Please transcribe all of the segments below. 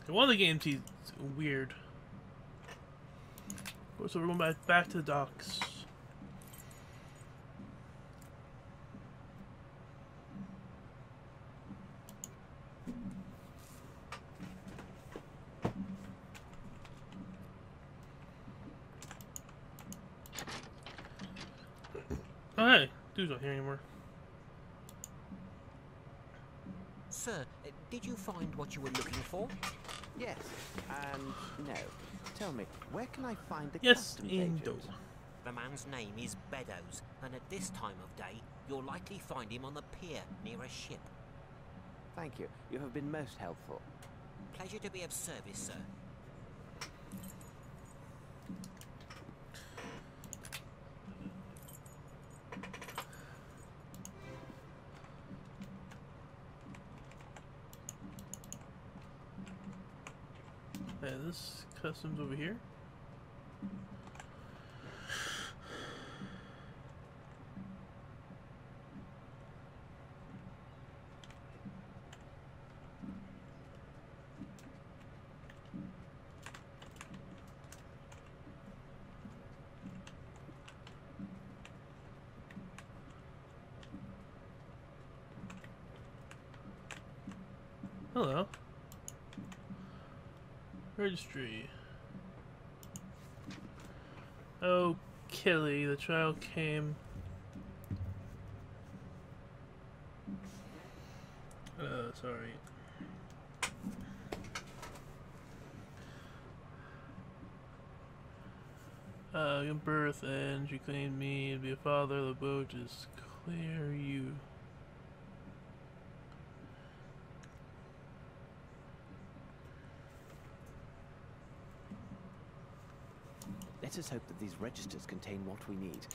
One of the games he's weird. So we're going back to the docks. Oh hey, dude's not here anymore. Sir, did you find what you were looking for? Yes, and no. Tell me, where can I find the Yes, customs Indo. agent? The man's name is Beddoes, and at this time of day, you'll likely find him on the pier near a ship. Thank you. You have been most helpful. Pleasure to be of service, sir. Hey, this customs over here. Hello. Registry. Oh, Kelly, the child came. Sorry. Your birth, and you claimed me to be a father. The boat is clear. You. Let us hope that these registers contain what we need.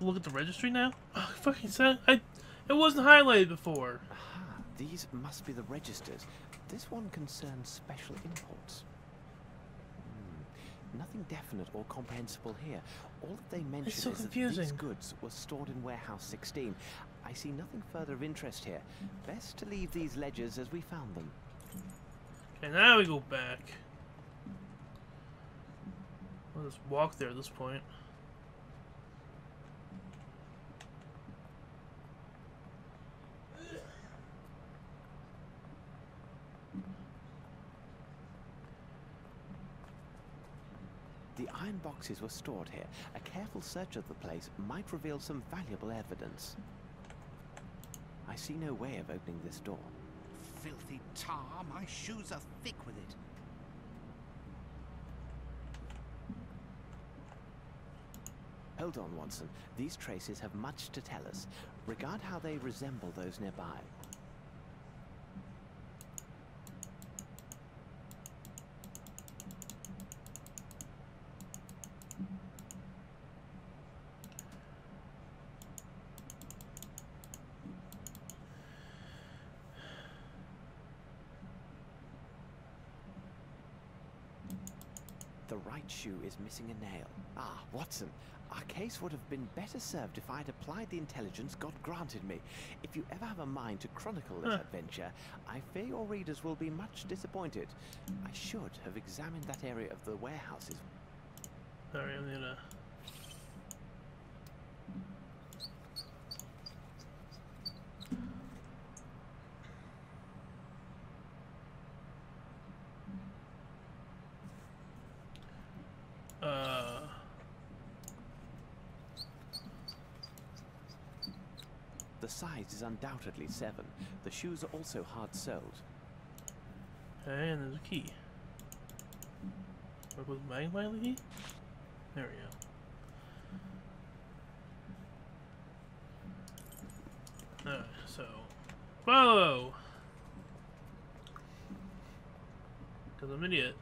Look at the registry now. Oh, fucking said it wasn't highlighted before. Aha, these must be the registers. This one concerns special imports. Nothing definite or comprehensible here. All that they mention so is that confusing. these goods were stored in warehouse 16. I see nothing further of interest here. Best to leave these ledgers as we found them. Okay, now we go back. I'll just walk there at this point. The iron boxes were stored here. A careful search of the place might reveal some valuable evidence. I see no way of opening this door. Filthy tar, my shoes are thick with it. Hold on, Watson. These traces have much to tell us. Regard how they resemble those nearby. The right shoe is missing a nail. Ah, Watson, our case would have been better served if I had applied the intelligence God granted me. If you ever have a mind to chronicle this adventure, I fear your readers will be much disappointed. I should have examined that area of the warehouses. Sorry, I'm gonna. The size is undoubtedly 7. The shoes are also hard-soled. Okay, and there's a key. Where was magma key? There we go. Alright, so follow! Cause I'm an idiot.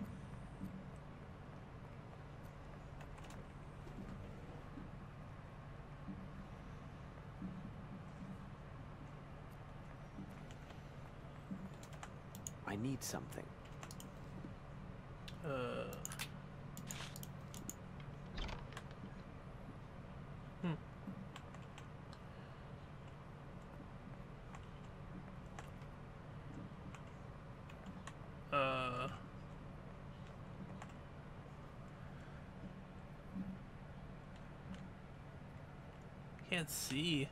I need something. Can't see.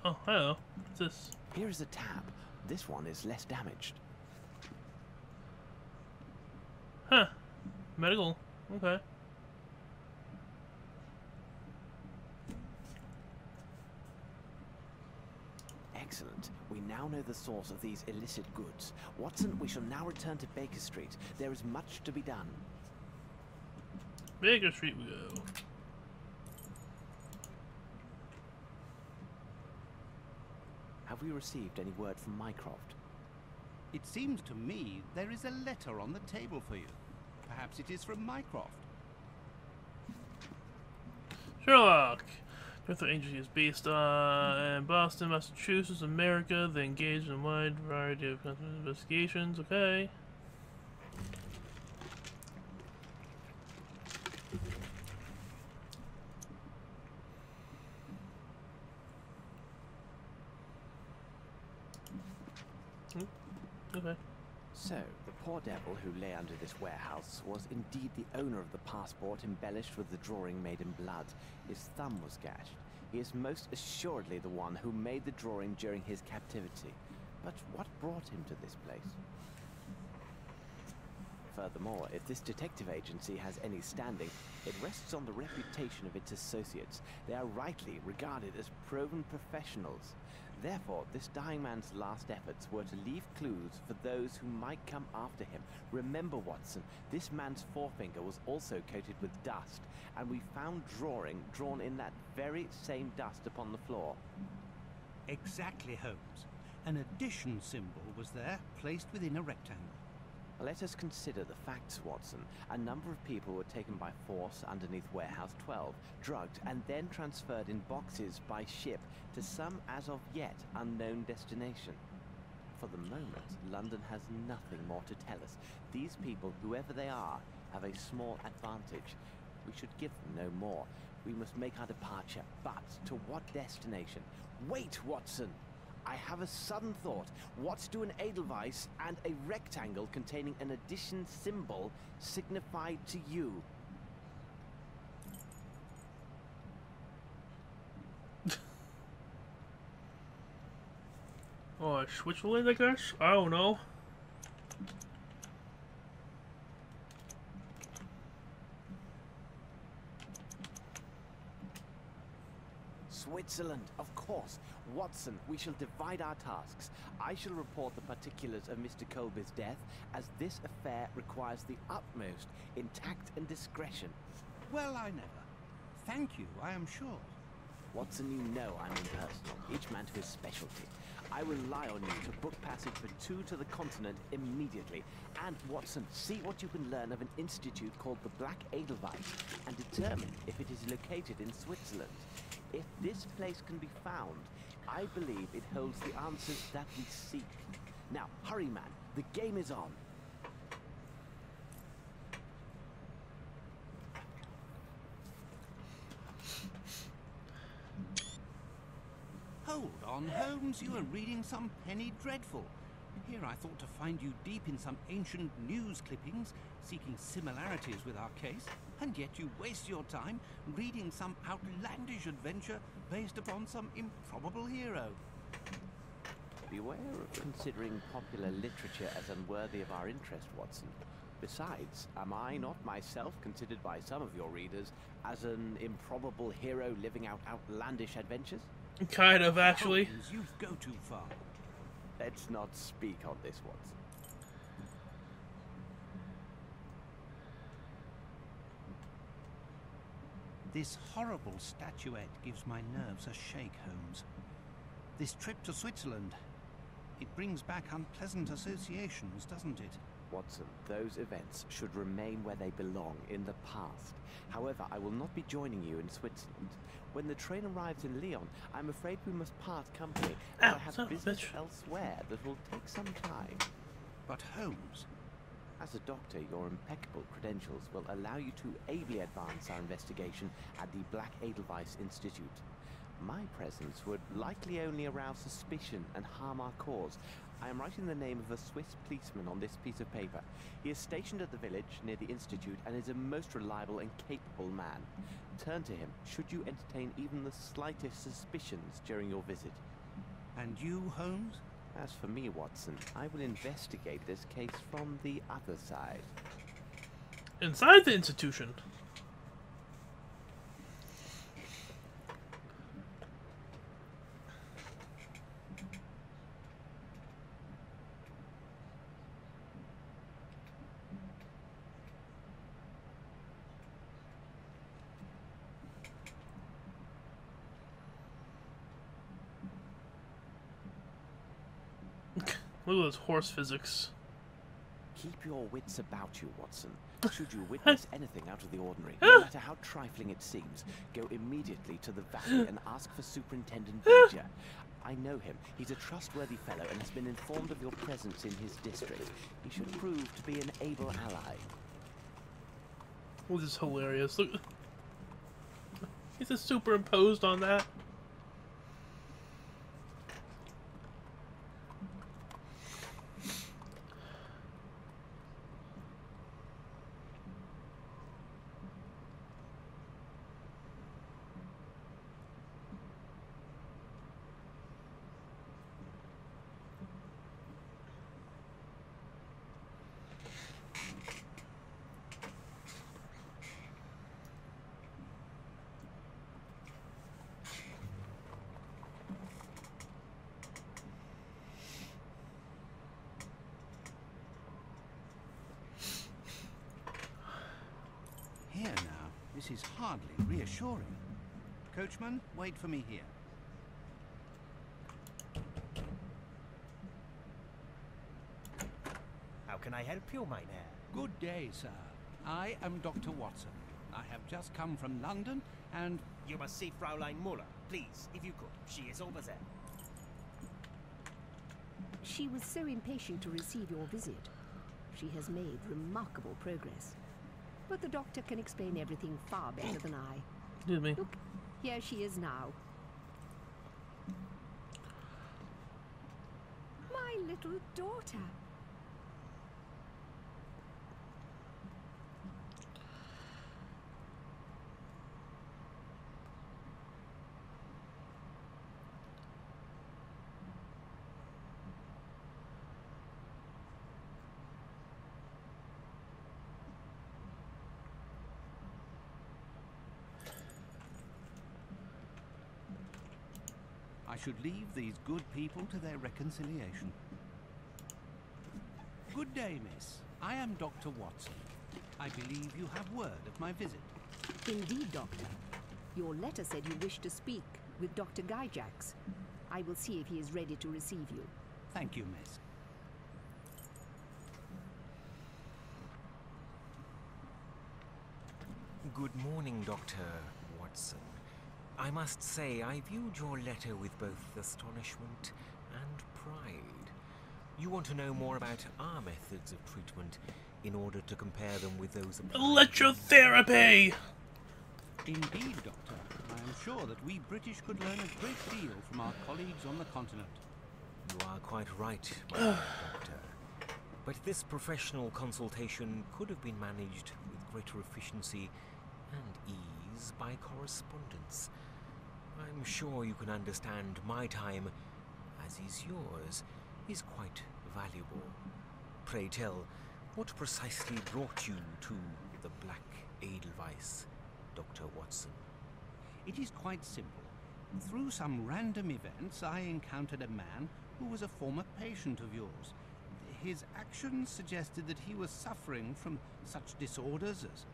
Oh, hello. What's this? Here is a tab. This one is less damaged. Huh. Medical. Okay. Excellent. We now know the source of these illicit goods. Watson, we shall now return to Baker Street. There is much to be done. Baker Street we go. Have we received any word from Mycroft? It seems to me there is a letter on the table for you. Perhaps it is from Mycroft. Sherlock! Northern Agency is based in Boston, Massachusetts, America. They engage in a wide variety of investigations. Okay. Okay. So, the poor devil who lay under this warehouse was indeed the owner of the passport embellished with the drawing made in blood. His thumb was gashed. He is most assuredly the one who made the drawing during his captivity. But what brought him to this place? Furthermore, if this detective agency has any standing, it rests on the reputation of its associates. They are rightly regarded as proven professionals. Therefore, this dying man's last efforts were to leave clues for those who might come after him. Remember, Watson, this man's forefinger was also coated with dust, and we found drawing drawn in that very same dust upon the floor. Exactly, Holmes. An addition symbol was there, placed within a rectangle. Let us consider the facts, Watson. A number of people were taken by force underneath Warehouse 12, drugged, and then transferred in boxes by ship to some as of yet unknown destination. For the moment, London has nothing more to tell us. These people, whoever they are, have a small advantage. We should give them no more. We must make our departure, but to what destination? Wait, Watson! I have a sudden thought. What do an Edelweiss and a rectangle containing an addition symbol signify to you? Oh, Switzerland, I guess? I don't know. Switzerland, of course. Watson, we shall divide our tasks. I shall report the particulars of Mr. Colby's death, as this affair requires the utmost in tact and discretion. Well, I never. Thank you, I am sure. Watson, you know I'm impersonal, each man to his specialty. I rely on you to book passage for 2 to the continent immediately. And, Watson, see what you can learn of an institute called the Black Edelweiss, and determine if it is located in Switzerland. If this place can be found, I believe it holds the answers that we seek. Now, hurry, man. The game is on. Hold on, Holmes, you are reading some penny dreadful. Here I thought to find you deep in some ancient news clippings, seeking similarities with our case, and yet you waste your time reading some outlandish adventure based upon some improbable hero. Beware of considering popular literature as unworthy of our interest, Watson. Besides, am I not myself considered by some of your readers as an improbable hero living out outlandish adventures? Kind of, actually. Holmes, you go too far. Let's not speak on this, Watson. This horrible statuette gives my nerves a shake, Holmes. This trip to Switzerland, it brings back unpleasant associations, doesn't it? Watson, those events should remain where they belong, in the past. However, I will not be joining you in Switzerland. When the train arrives in Lyon, I'm afraid we must part company, as I have business elsewhere that will take some time. But Holmes... As a doctor, your impeccable credentials will allow you to ably advance our investigation at the Black Edelweiss Institute. My presence would likely only arouse suspicion and harm our cause. I am writing the name of a Swiss policeman on this piece of paper. He is stationed at the village near the Institute and is a most reliable and capable man. Turn to him should you entertain even the slightest suspicions during your visit. And you, Holmes? As for me, Watson, I will investigate this case from the other side. Inside the institution. Look at those horse physics. Keep your wits about you, Watson. Should you witness anything out of the ordinary, no matter how trifling it seems, go immediately to the valley and ask for Superintendent Major. I know him. He's a trustworthy fellow and has been informed of your presence in his district. He should prove to be an able ally. Oh, this is hilarious. Look. He's just superimposed on that. Here now, this is hardly reassuring. Coachman, wait for me here. How can I help you, mein Herr? Good day, sir. I am Dr. Watson. I have just come from London and... You must see Fraulein Muller. Please, if you could. She is over there. She was so impatient to receive your visit. She has made remarkable progress. But the doctor can explain everything far better than I. Excuse me. Look, here she is now. My little daughter. I should leave these good people to their reconciliation. Good day, miss. I am Dr. Watson. I believe you have word of my visit. Indeed, Doctor. Your letter said you wished to speak with Dr. Gyjax. I will see if he is ready to receive you. Thank you, miss. Good morning, Dr. Watson. I must say, I viewed your letter with both astonishment and pride. You want to know more about our methods of treatment in order to compare them with those of Electrotherapy! Indeed, Doctor. I am sure that we British could learn a great deal from our colleagues on the continent. You are quite right, my dear Doctor. But this professional consultation could have been managed with greater efficiency and ease by correspondence. I'm sure you can understand my time, as is yours, is quite valuable. Pray tell, what precisely brought you to the Black Edelweiss, Dr. Watson? It is quite simple. Through some random events, I encountered a man who was a former patient of yours. His actions suggested that he was suffering from such disorders as...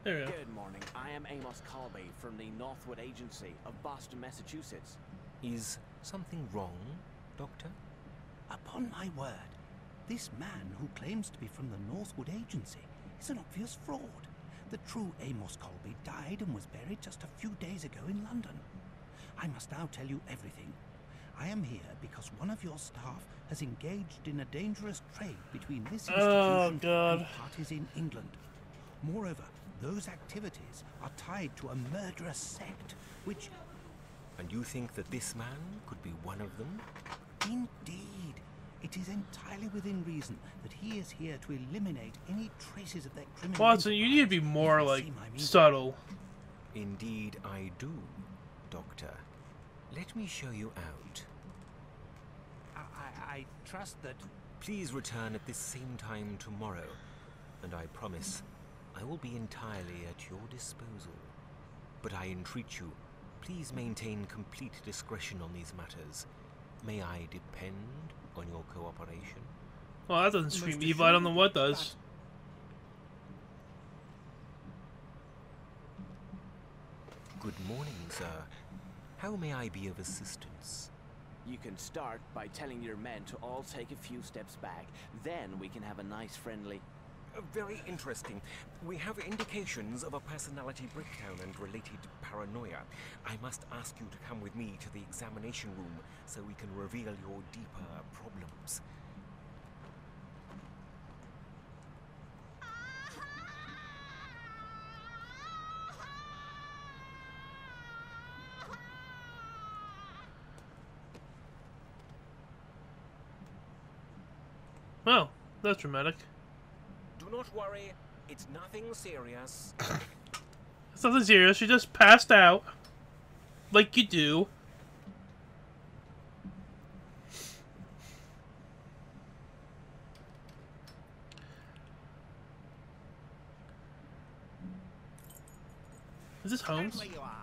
There we go. Good morning. I am Amos Colby from the Northwood Agency of Boston, Massachusetts. Is something wrong, Doctor? Upon my word, this man who claims to be from the Northwood Agency is an obvious fraud. The true Amos Colby died and was buried just a few days ago in London. I must now tell you everything. I am here because one of your staff has engaged in a dangerous trade between this institution and parties in England. Moreover, those activities are tied to a murderous sect, which... And you think that this man could be one of them? Indeed. It is entirely within reason that he is here to eliminate any traces of that criminal Watson, you need to be enterprise, more, if you like, see my meaning. subtle. Indeed I do, Doctor. Let me show you out. I trust that... Please return at this same time tomorrow, and I promise I will be entirely at your disposal. But I entreat you, please maintain complete discretion on these matters. May I depend on your cooperation? Well, that doesn't scream Most evil. I don't know assuredly, what does. Good morning, sir. How may I be of assistance? You can start by telling your men to all take a few steps back. Then we can have a nice friendly... Very interesting. We have indications of a personality breakdown and related paranoia. I must ask you to come with me to the examination room so we can reveal your deeper problems. Well, that's dramatic. Do not worry, it's nothing serious. It's nothing serious. She just passed out. Like you do. Is this Holmes? Where you are.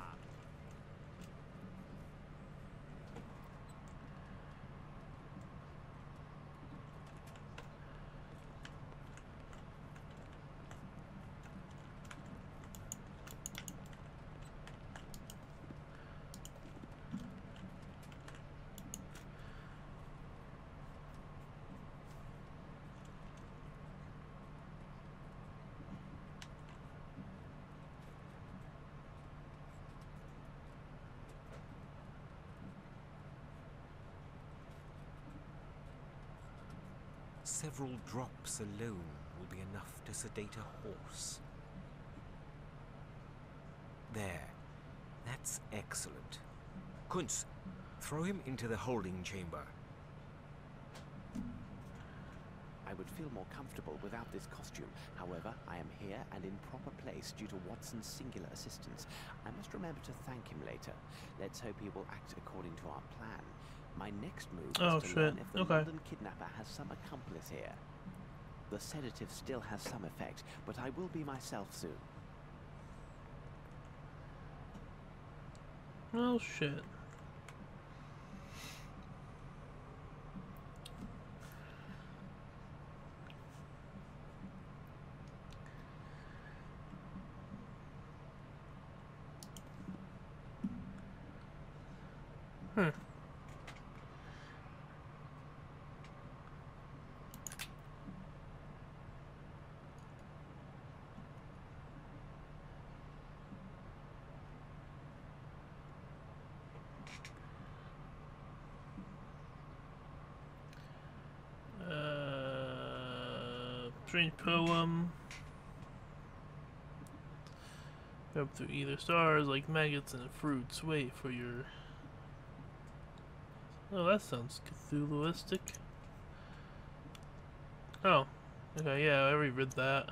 Several drops alone will be enough to sedate a horse. There. That's excellent. Kunz, throw him into the holding chamber. I would feel more comfortable without this costume. However, I am here and in proper place due to Watson's singular assistance. I must remember to thank him later. Let's hope he will act according to our plan. My next move is to learn if the London kidnapper has some accomplice here. The sedative still has some effect, but I will be myself soon. Oh shit. Hmm. Strange poem. Up through either stars like maggots and fruits. Wait for your... Oh, that sounds Cthulhuistic. Oh. Okay, yeah, I already read that.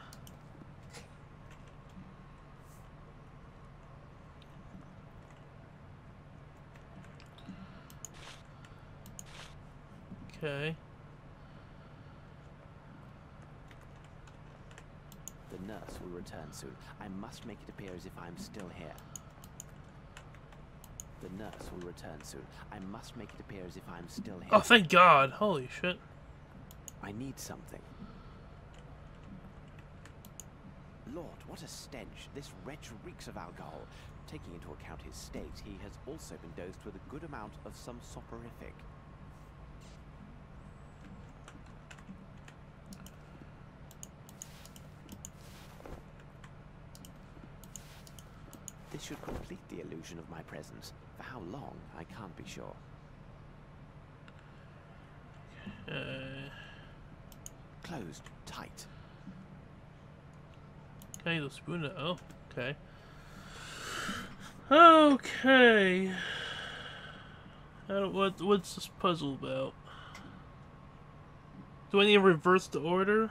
Okay. The nurse will return soon. I must make it appear as if I'm still here. The nurse will return soon. I must make it appear as if I'm still here. Oh, thank God. Holy shit. I need something. Lord, what a stench. This wretch reeks of alcohol. Taking into account his state, he has also been dosed with a good amount of some soporific. This should complete the illusion of my presence. For how long, I can't be sure. Closed tight. Okay, the spoon. Oh, okay. Okay. What's this puzzle about? Do I need to reverse the order?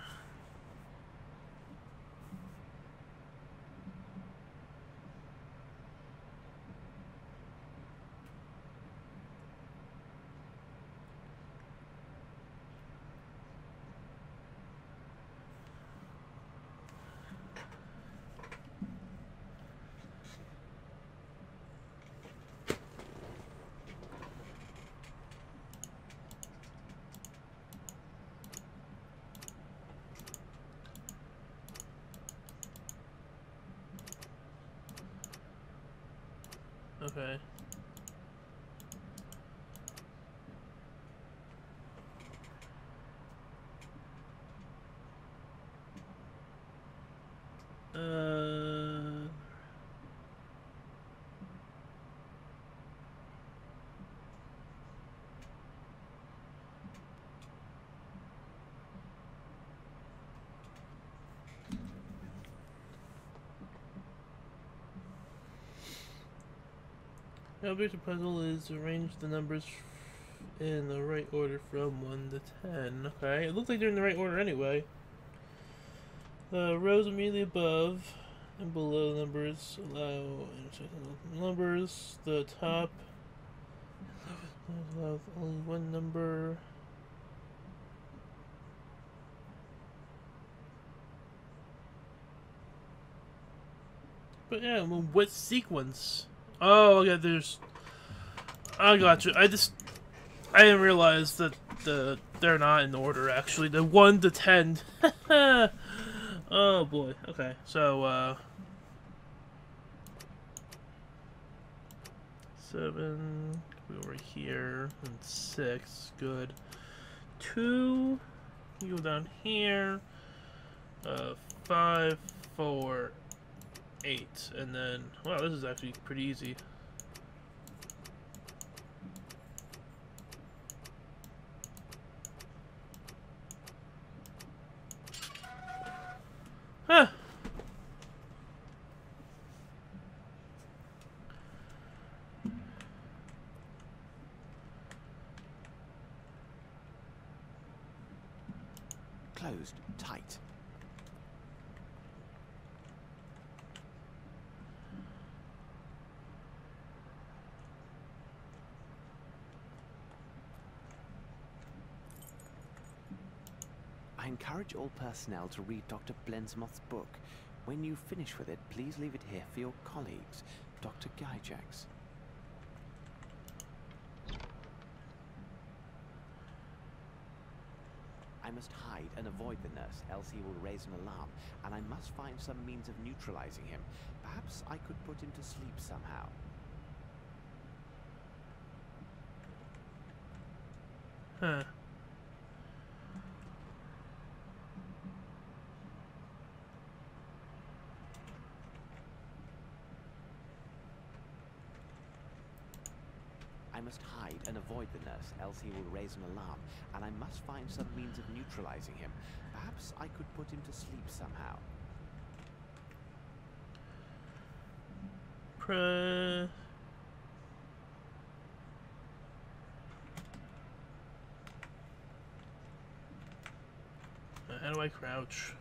Okay. The object puzzle is to arrange the numbers in the right order from 1 to 10. Okay, it looks like they're in the right order anyway. The rows immediately above and below the numbers allow numbers. The top allows only one number. But yeah, well, what sequence? Oh, okay, there's... I got you. I didn't realize that they're not in order, actually. The 1 to 10. Oh, boy. Okay, so, 7, over here, and 6, good. 2, you go down here, 5, 4, 8, and then, wow, this is actually pretty easy. Huh. Closed tight. I encourage all personnel to read Dr. Blensmoth's book. When you finish with it, please leave it here for your colleagues, Dr. Gyjax. I must hide and avoid the nurse, else he will raise an alarm, and I must find some means of neutralizing him. Perhaps I could put him to sleep somehow. Huh. I must hide and avoid the nurse, else he will raise an alarm, and I must find some means of neutralizing him. Perhaps I could put him to sleep somehow. How do I crouch?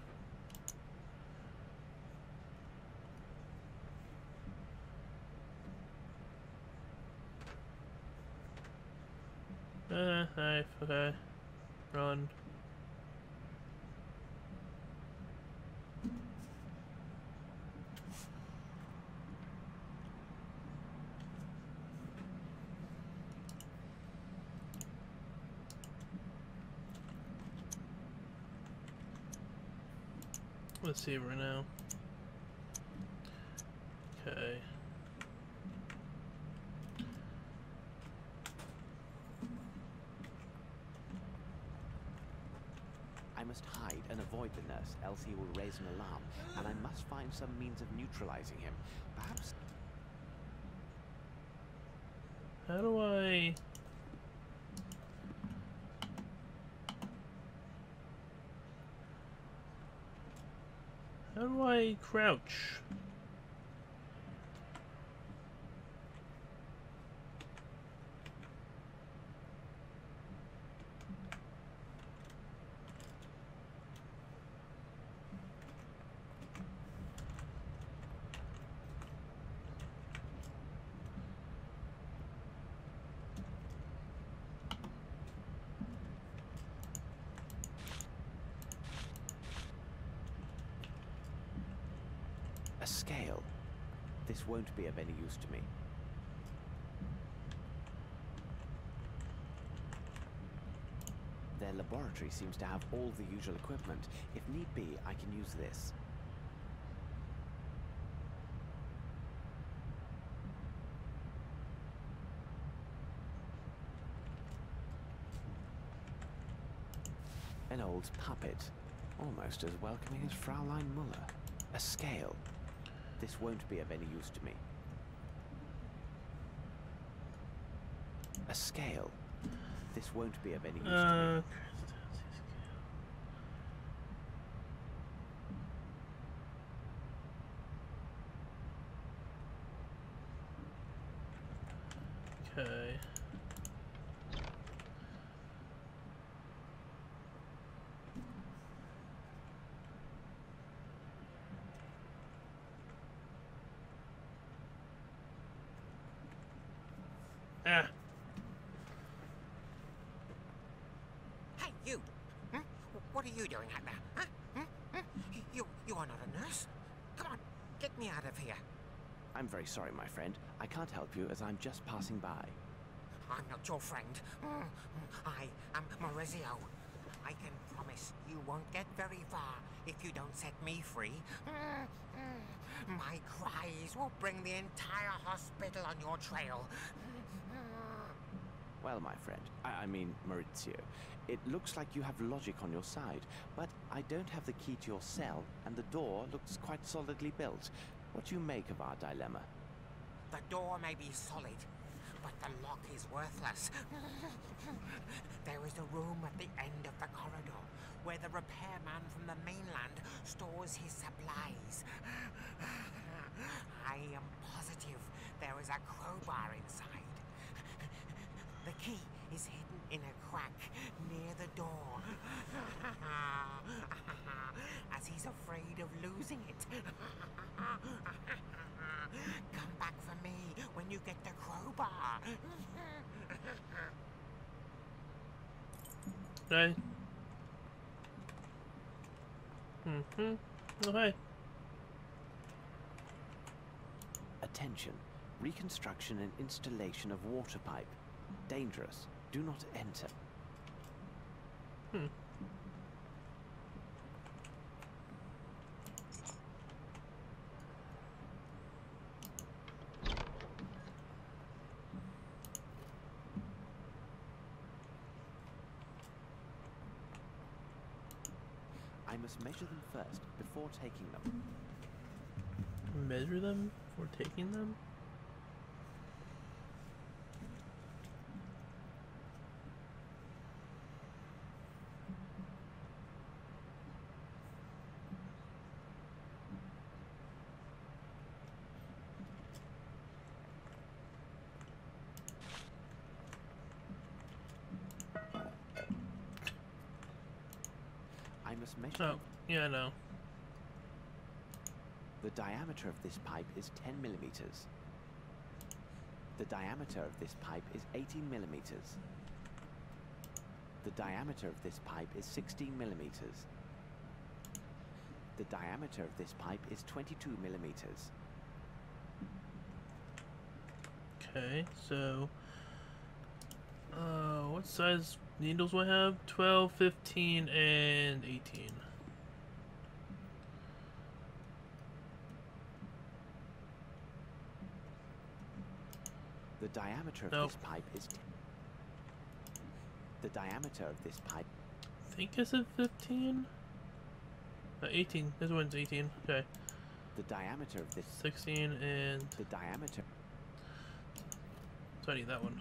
Knife, okay. Run. Let's see right now. Okay. I must hide and avoid the nurse, else he will raise an alarm, and I must find some means of neutralizing him. Perhaps... How do I... How do I crouch? scale. This won't be of any use to me. Their laboratory seems to have all the usual equipment. If need be, I can use this. An old puppet, almost as welcoming as Fraulein Muller. A scale. This won't be of any use to me. A scale. This won't be of any use to me. Okay. Ah. Hey, you! Hmm? What are you doing out there? Huh? You are not a nurse. Come on, get me out of here. I'm very sorry, my friend. I can't help you as I'm just passing by. I'm not your friend. I am Maurizio. I can promise you won't get very far if you don't set me free. My cries will bring the entire hospital on your trail. Well, my friend, I mean Maurizio, it looks like you have logic on your side, but I don't have the key to your cell, and the door looks quite solidly built. What do you make of our dilemma? The door may be solid, but the lock is worthless. There is a room at the end of the corridor where the repairman from the mainland stores his supplies. I am positive there is a crowbar inside. The key is hidden in a crack near the door, as he's afraid of losing it. Come back for me when you get the crowbar. Okay. Okay. Attention. Reconstruction and installation of water pipe. Dangerous. Do not enter. I must measure them first before taking them. Measure them before taking them? I must measure Oh, them. yeah, no. The diameter of this pipe is 10 millimeters. The diameter of this pipe is 18 millimeters. The diameter of this pipe is 16 millimeters. The diameter of this pipe is 22 millimeters. Okay, so... what size needles do I have? 12, 15, and 18. The diameter of Nope. this pipe is... The diameter of this pipe... I think I said 15? 18. This one's 18. Okay. The diameter of this... 16 and... The diameter... So I need that one.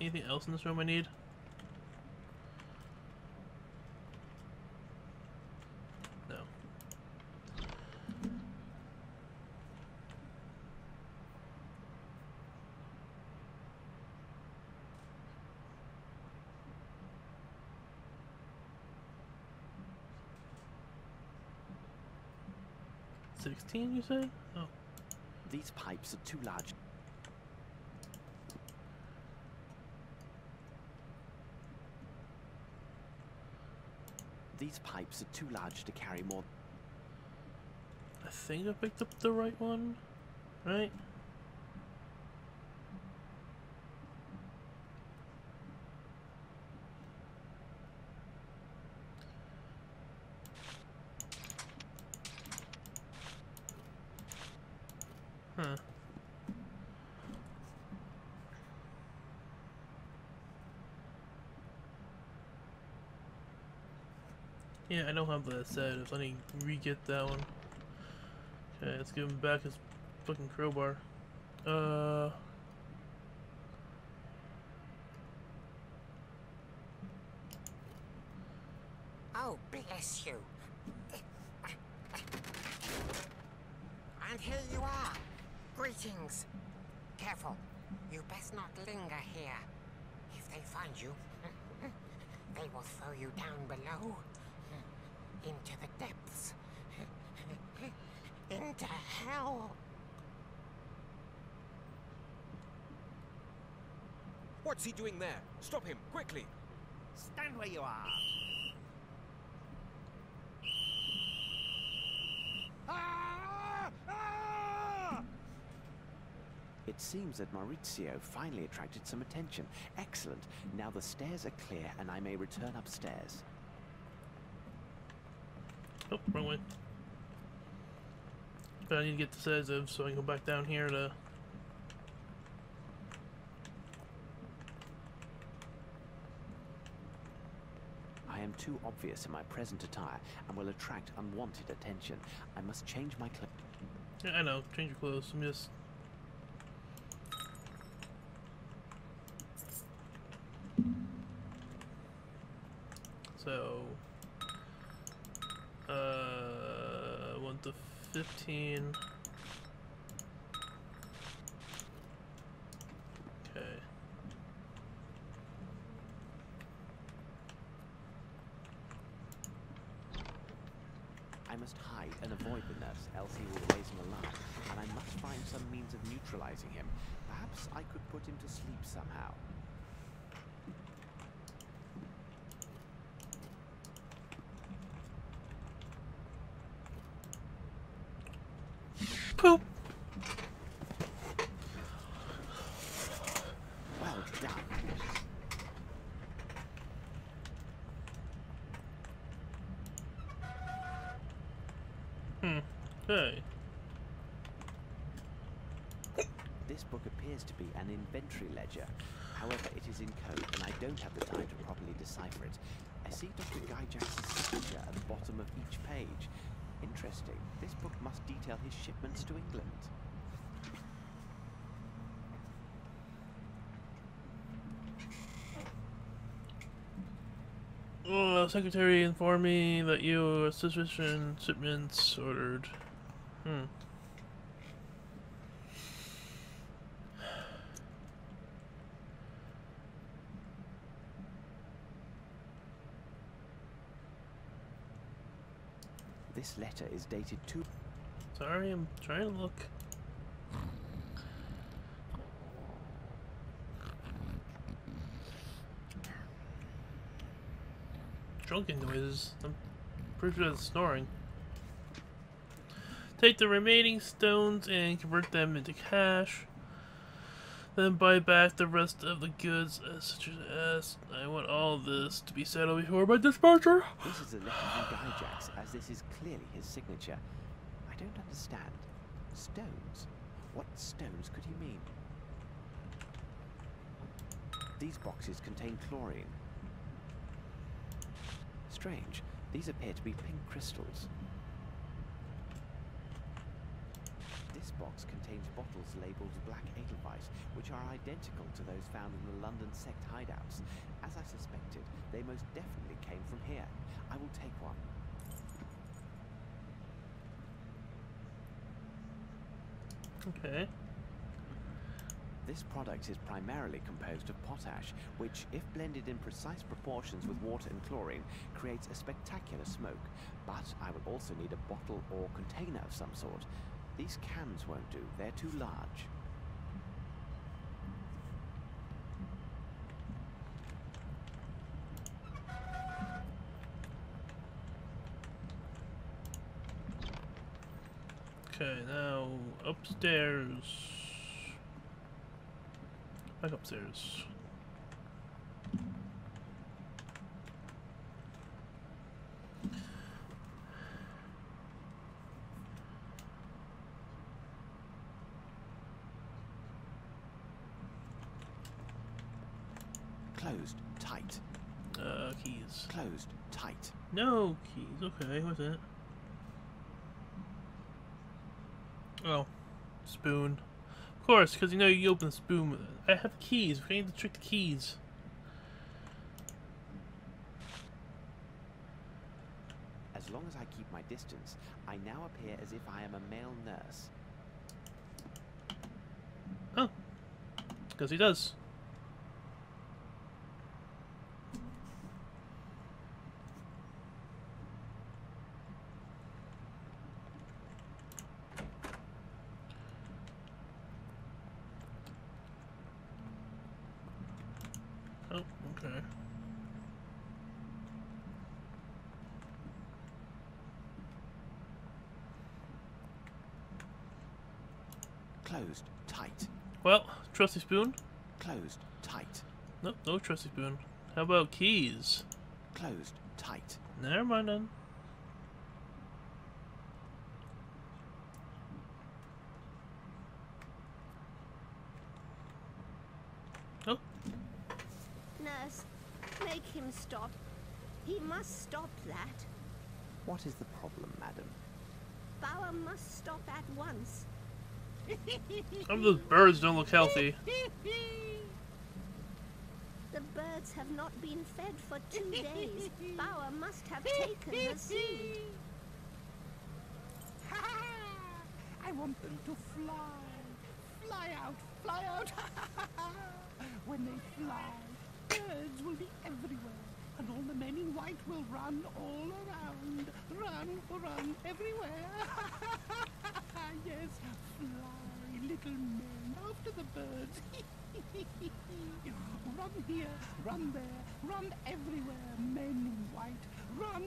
Anything else in this room I need? No. $16, you said? Oh. These pipes are too large. These pipes are too large to carry more. I think I picked up the right one, right? Huh. Yeah, I don't have that set. If I need to re-get that one. Okay, let's give him back his fucking crowbar. Oh, bless you. And here you are. Greetings. Careful. You best not linger here. If they find you, they will throw you down below. Into the depths. Into hell. What's he doing there? Stop him, quickly! Stand where you are. Ah! Ah! It seems that Maurizio finally attracted some attention. Excellent. Now the stairs are clear and I may return upstairs. Oh, wrong way. But I need to get the sedative so I can go back down here to... I am too obvious in my present attire and will attract unwanted attention. I must change my clothes. Yeah, I know. Change your clothes. I'm just... So... 1 to 15... Okay. I must hide and avoid the nurse, else he will raise an alarm, and I must find some means of neutralizing him. Perhaps I could put him to sleep somehow. Poop! Well done. Okay. This book appears to be an inventory ledger. However, it is in code, and I don't have the time to properly decipher it. I see Dr. Guy Jackson's signature at the bottom of each page. Interesting. This book must detail his shipments to England. Secretary informed me that you are sufficient shipments ordered. This letter is dated to... Sorry, I'm trying to look. Drunken noises. I'm pretty sure that's snoring. Take the remaining stones and convert them into cash. Then buy back the rest of the goods such as I want all of this to be settled before my dispatcher. This is a letter from Guy Jacks, as this is clearly his signature. I don't understand. Stones? What stones could he mean? These boxes contain chlorine. Strange. These appear to be pink crystals. This box contains bottles labelled black edelweiss, which are identical to those found in the London sect hideouts. As I suspected, they most definitely came from here. I will take one. Okay. This product is primarily composed of potash, which, if blended in precise proportions with water and chlorine, creates a spectacular smoke. But I will also need a bottle or container of some sort. These cans won't do, they're too large. Okay, now upstairs. Back upstairs. Closed. Tight. Keys. Closed. Tight. No keys. Okay, what's that? Oh, spoon. Of course, because you know you open the spoon with it. I have keys. We need to trick the keys. As long as I keep my distance, I now appear as if I am a male nurse. Oh, because he does. Oh, okay. Closed. Tight. Well, trusty spoon? Closed. Tight. Nope, no trusty spoon. How about keys? Closed. Tight. Never mind then. Oh, Nurse, make him stop. He must stop that. What is the problem, madam? Bauer must stop at once. some of those birds don't look healthy. The birds have not been fed for 2 days. Bauer must have taken the seed. I want them to fly. Fly out, fly out. When they fly, birds will be everywhere. And all the men in white will run all around. Run everywhere. Yes, fly, little men, after the birds. Run here, run there, run everywhere, men in white. Run.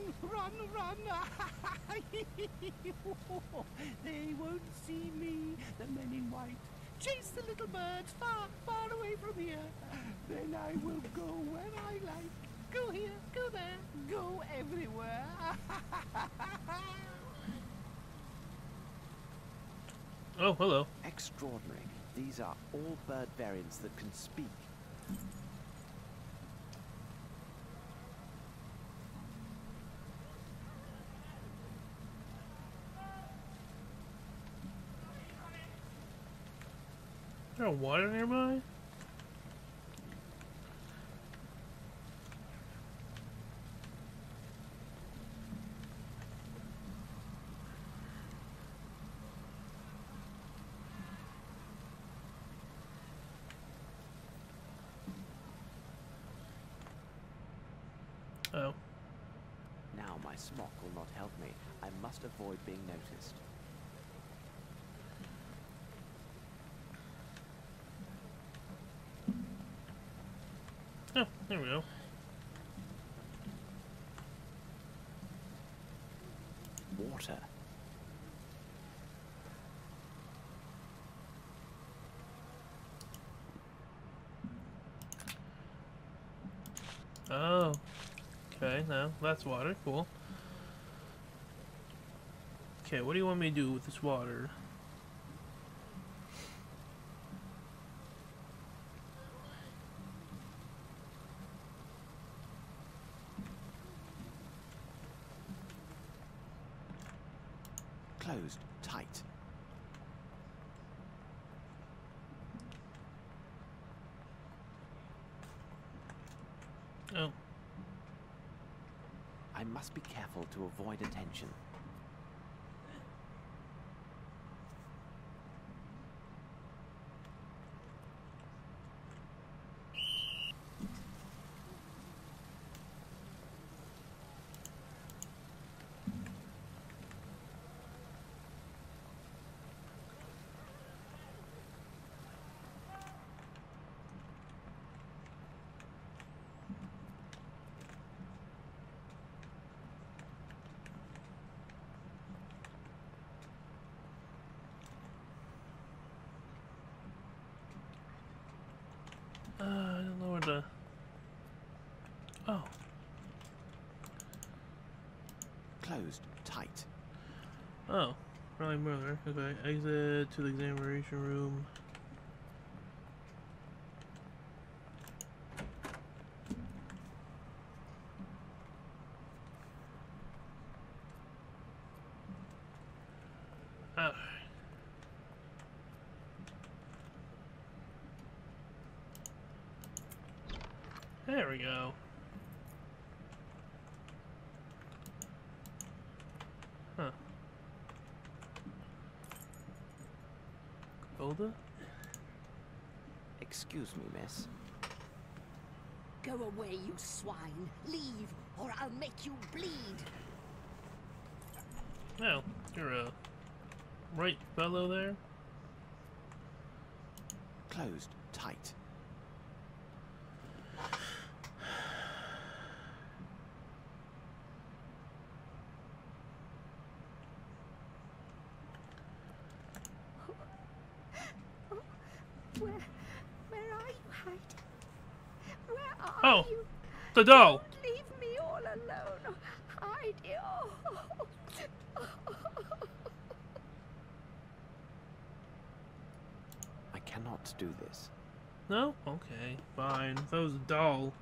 They won't see me, the men in white. Chase the little birds far, far away from here. Then I will go where I like. Go here, go there, go everywhere. Oh, hello. Extraordinary. These are all bird variants that can speak. Is there water nearby? Oh. Now my smock will not help me. I must avoid being noticed. Oh, there we go. Water. Oh. Okay, now that's water. Cool. Okay, what do you want me to do with this water? Closed. Tight. Oh. I must be careful to avoid attention. I don't know where to... Oh. Closed. Tight. Oh. Probably murder. Okay. Exit to the examination room. Ah. There we go. Huh. Golda? Excuse me, miss. Go away, you swine. Leave, or I'll make you bleed. Well, you're a right fellow there. Closed. Tight. Where are you hiding? Where are Oh, you? the doll. Don't leave me all alone. Hide you. I cannot do this. No? Okay, fine. That was a doll.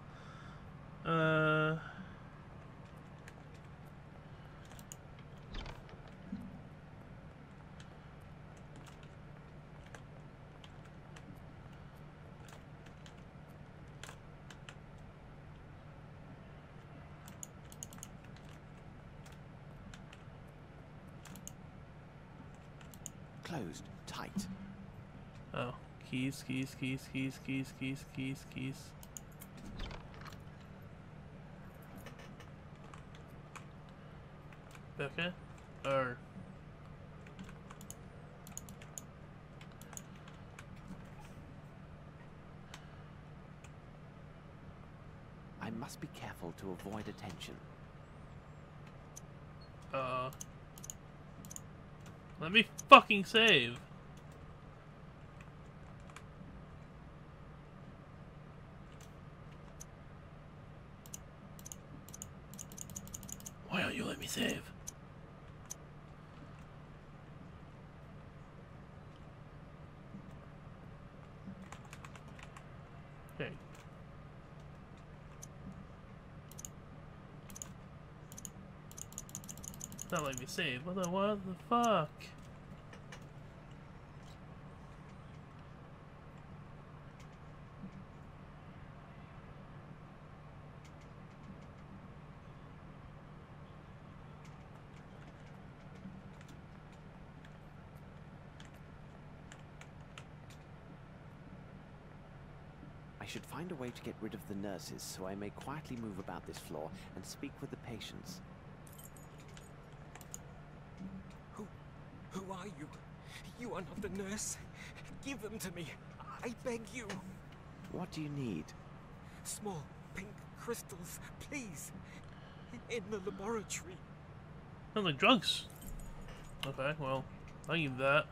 Closed. Tight. Oh, keys. Okay. Or I must be careful to avoid attention. let me fucking save. Why don't you let me save? Okay. Not letting me save. What the fuck? I should find a way to get rid of the nurses so I may quietly move about this floor and speak with the patients. Who are you? You are not the nurse. Give them to me. I beg you. What do you need? Small pink crystals, please. In the laboratory. Sounds like drugs. Okay, well, I'll give that.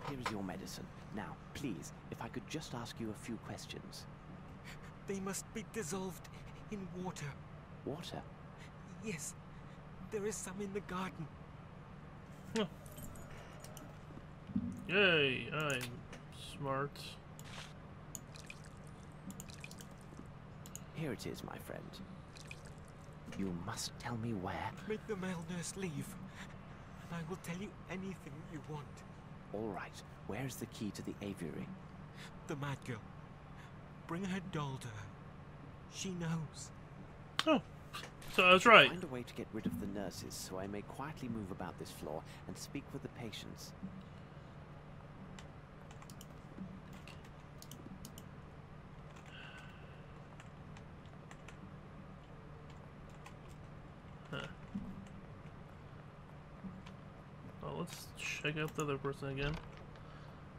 Here is your medicine. Now, please, if I could just ask you a few questions. They must be dissolved in water. Water? Yes, there is some in the garden. Huh. Yay, I'm smart. Here it is, my friend. You must tell me where. Make the male nurse leave, and I will tell you anything you want. All right. Where is the key to the aviary? The mad girl. Bring her doll to her. She knows. Oh, so I was right. Find a way to get rid of the nurses so I may quietly move about this floor and speak with the patients. Huh. Oh, let's check out the other person again.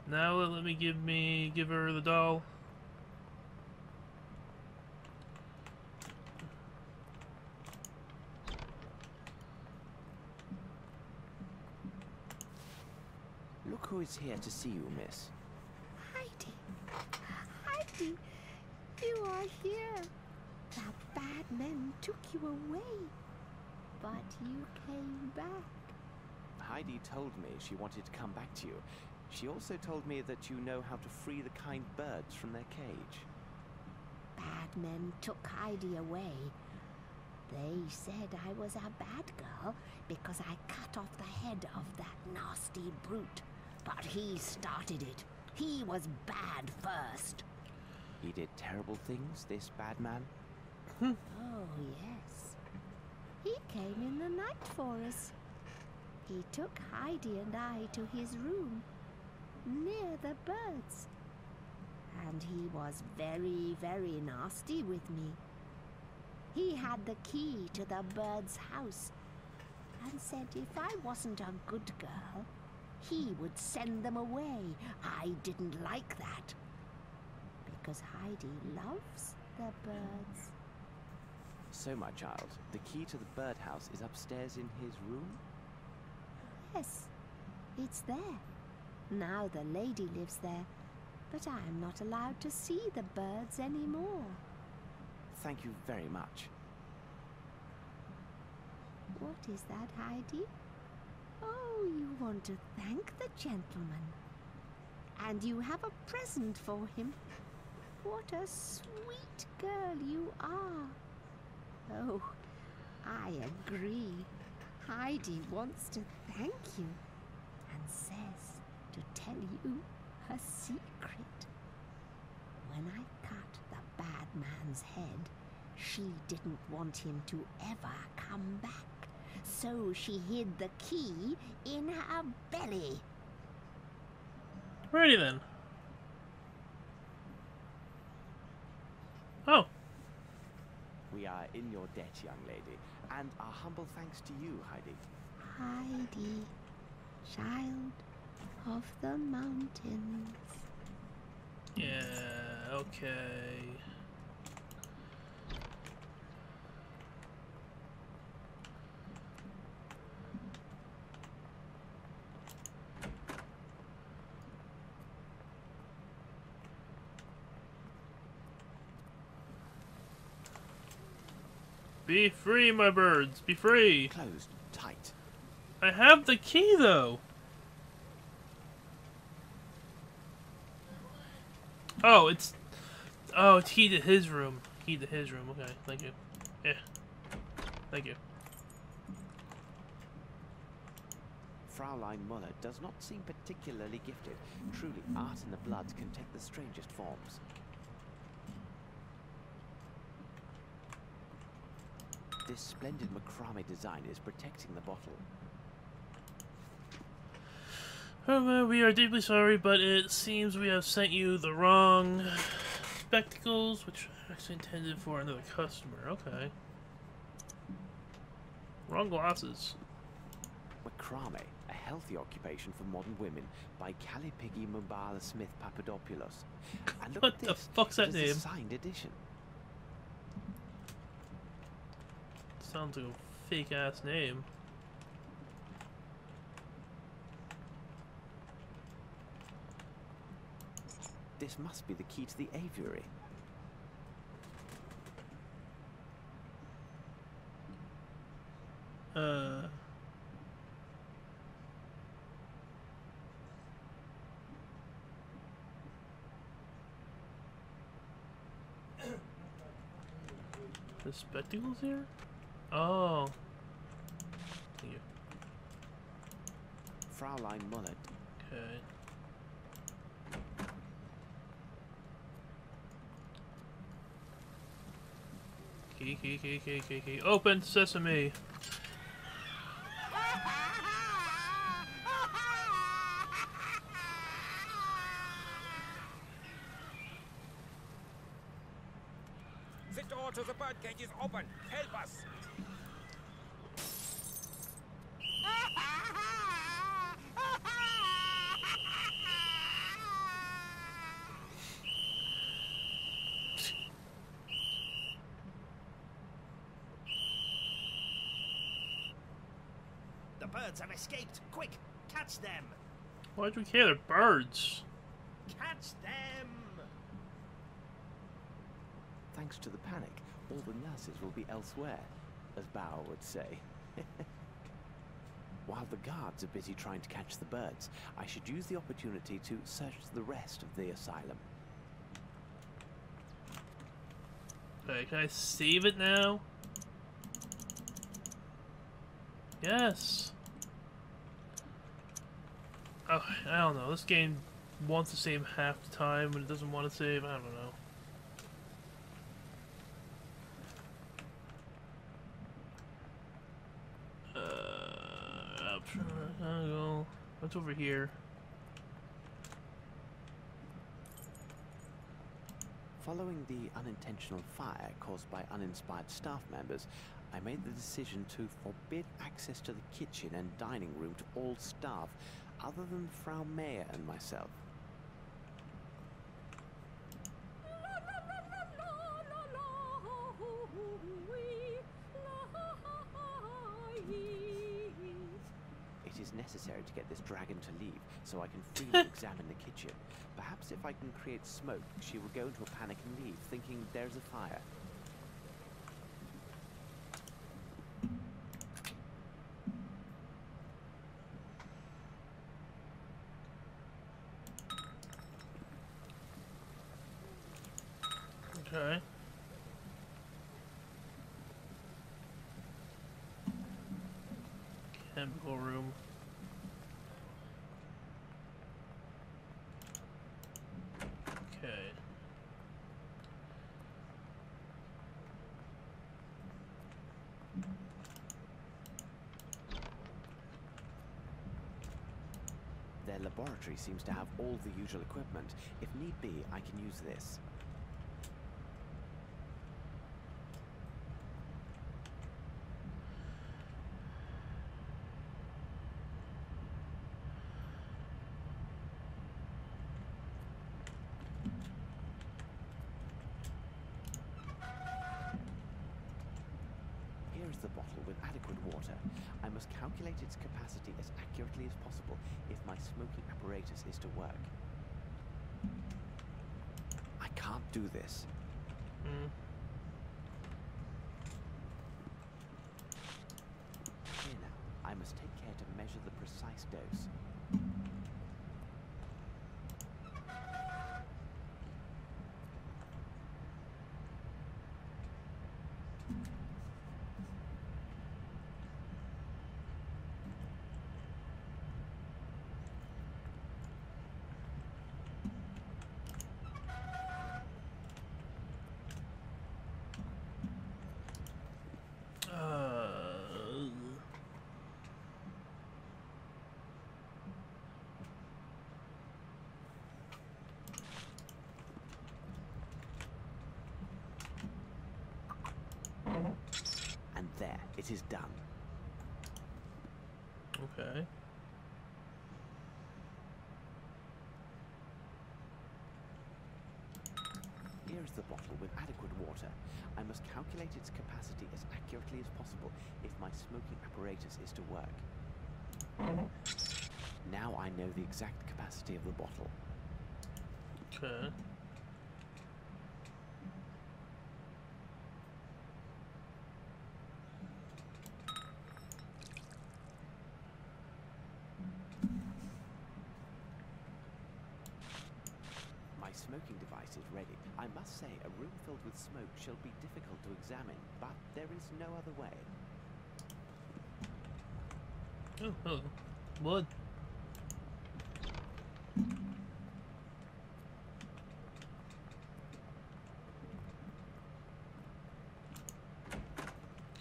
Now let me give her the doll. Look who is here to see you, miss. Hiding. Heidi, you are here. That bad man took you away, but you came back. Heidi told me she wanted to come back to you. She also told me that you know how to free the kind birds from their cage. Bad men took Heidi away. They said I was a bad girl because I cut off the head of that nasty brute. But he started it. He was bad first. He did terrible things, this bad man? Oh, yes. He came in the night for us. He took Heidi and I to his room, near the birds. And he was very, very nasty with me. He had the key to the birds' house and said if I wasn't a good girl, he would send them away. I didn't like that, because Heidi loves the birds. So, my child, the key to the birdhouse is upstairs in his room? Yes, it's there. Now the lady lives there, but I am not allowed to see the birds anymore. Thank you very much. What is that, Heidi? Oh, you want to thank the gentleman. And you have a present for him. What a sweet girl you are. Oh, I agree. Heidi wants to thank you and says to tell you her secret. When I cut the bad man's head, she didn't want him to ever come back. So she hid the key in her belly. Righty then. Oh. We are in your debt, young lady, and our humble thanks to you, Heidi. Heidi, child of the mountains. Yeah, okay. Be free, my birds. Be free. Closed tight. I have the key, though. Oh, it's key to his room. Key to his room. Okay, thank you. Yeah. Thank you. Fraulein Muller does not seem particularly gifted. Truly, art in the blood can take the strangest forms. This splendid macrame design is protecting the bottle. Oh, well, we are deeply sorry, but it seems we have sent you the wrong spectacles, which are actually intended for another customer. Okay. Wrong glasses. Macrame, a healthy occupation for modern women, by Calipigi Mubala Smith Papadopoulos. And look What at the this. fuck's that It is name? a signed edition. Sounds like a fake-ass name. This must be the key to the aviary. The spectacles here? Oh. Thank you. Fraulein Muller. Okay. Key. Open sesame. The door to the birdcage is open. Help us. The birds have escaped. Quick, catch them. Why do we care? They're birds. Catch them. thanks to the panic, all the nurses will be elsewhere, as Bauer would say. While the guards are busy trying to catch the birds, I should use the opportunity to search the rest of the asylum. Okay, can I save it now? Yes. Oh, I don't know. This game wants to save half the time, but it doesn't want to save. I don't know. What's over here? Following the unintentional fire caused by uninspired staff members, I made the decision to forbid access to the kitchen and dining room to all staff, other than Frau Mayer and myself. It is necessary to get this dragon to leave, so I can freely examine the kitchen. Perhaps if I can create smoke, she will go into a panic and leave, thinking there's a fire. Okay. Chemical room. Okay. Their laboratory seems to have all the usual equipment. If need be, I can use this. Here is the bottle with adequate water. I must calculate its capacity as accurately as possible if my smoking apparatus is to work. I can't do this. Here now, I must take care to measure the precise dose. And there, it is done. Okay. Here is the bottle with adequate water. I must calculate its capacity as accurately as possible if my smoking apparatus is to work. Now I know the exact capacity of the bottle. Okay. My smoking device is ready. I must say, a room filled with smoke shall be difficult to examine, but there is no other way. Oh, hello. Blood.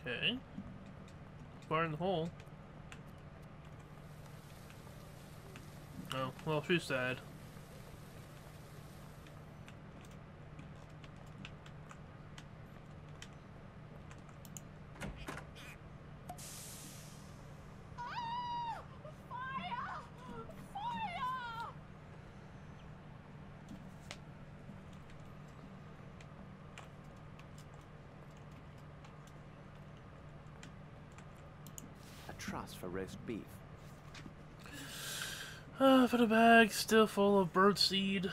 Okay. Far in the hole. Oh, well, she's sad. A truss for roast beef. For the bag, still full of bird seed.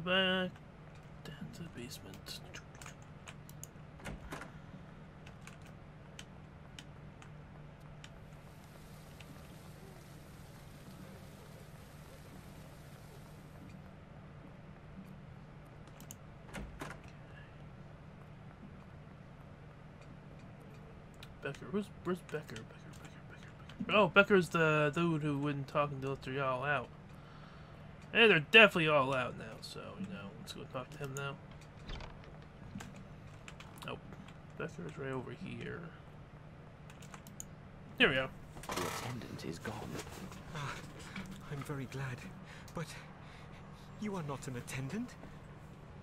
back down to the basement. Becker. Where's Becker? Becker. Oh, Becker's the dude who wouldn't talk until they're all out. And they're definitely all out now, so, you know, let's go talk to him now. Nope. Becker's right over here. Here we go. The attendant is gone. Ah, I'm very glad, but you are not an attendant.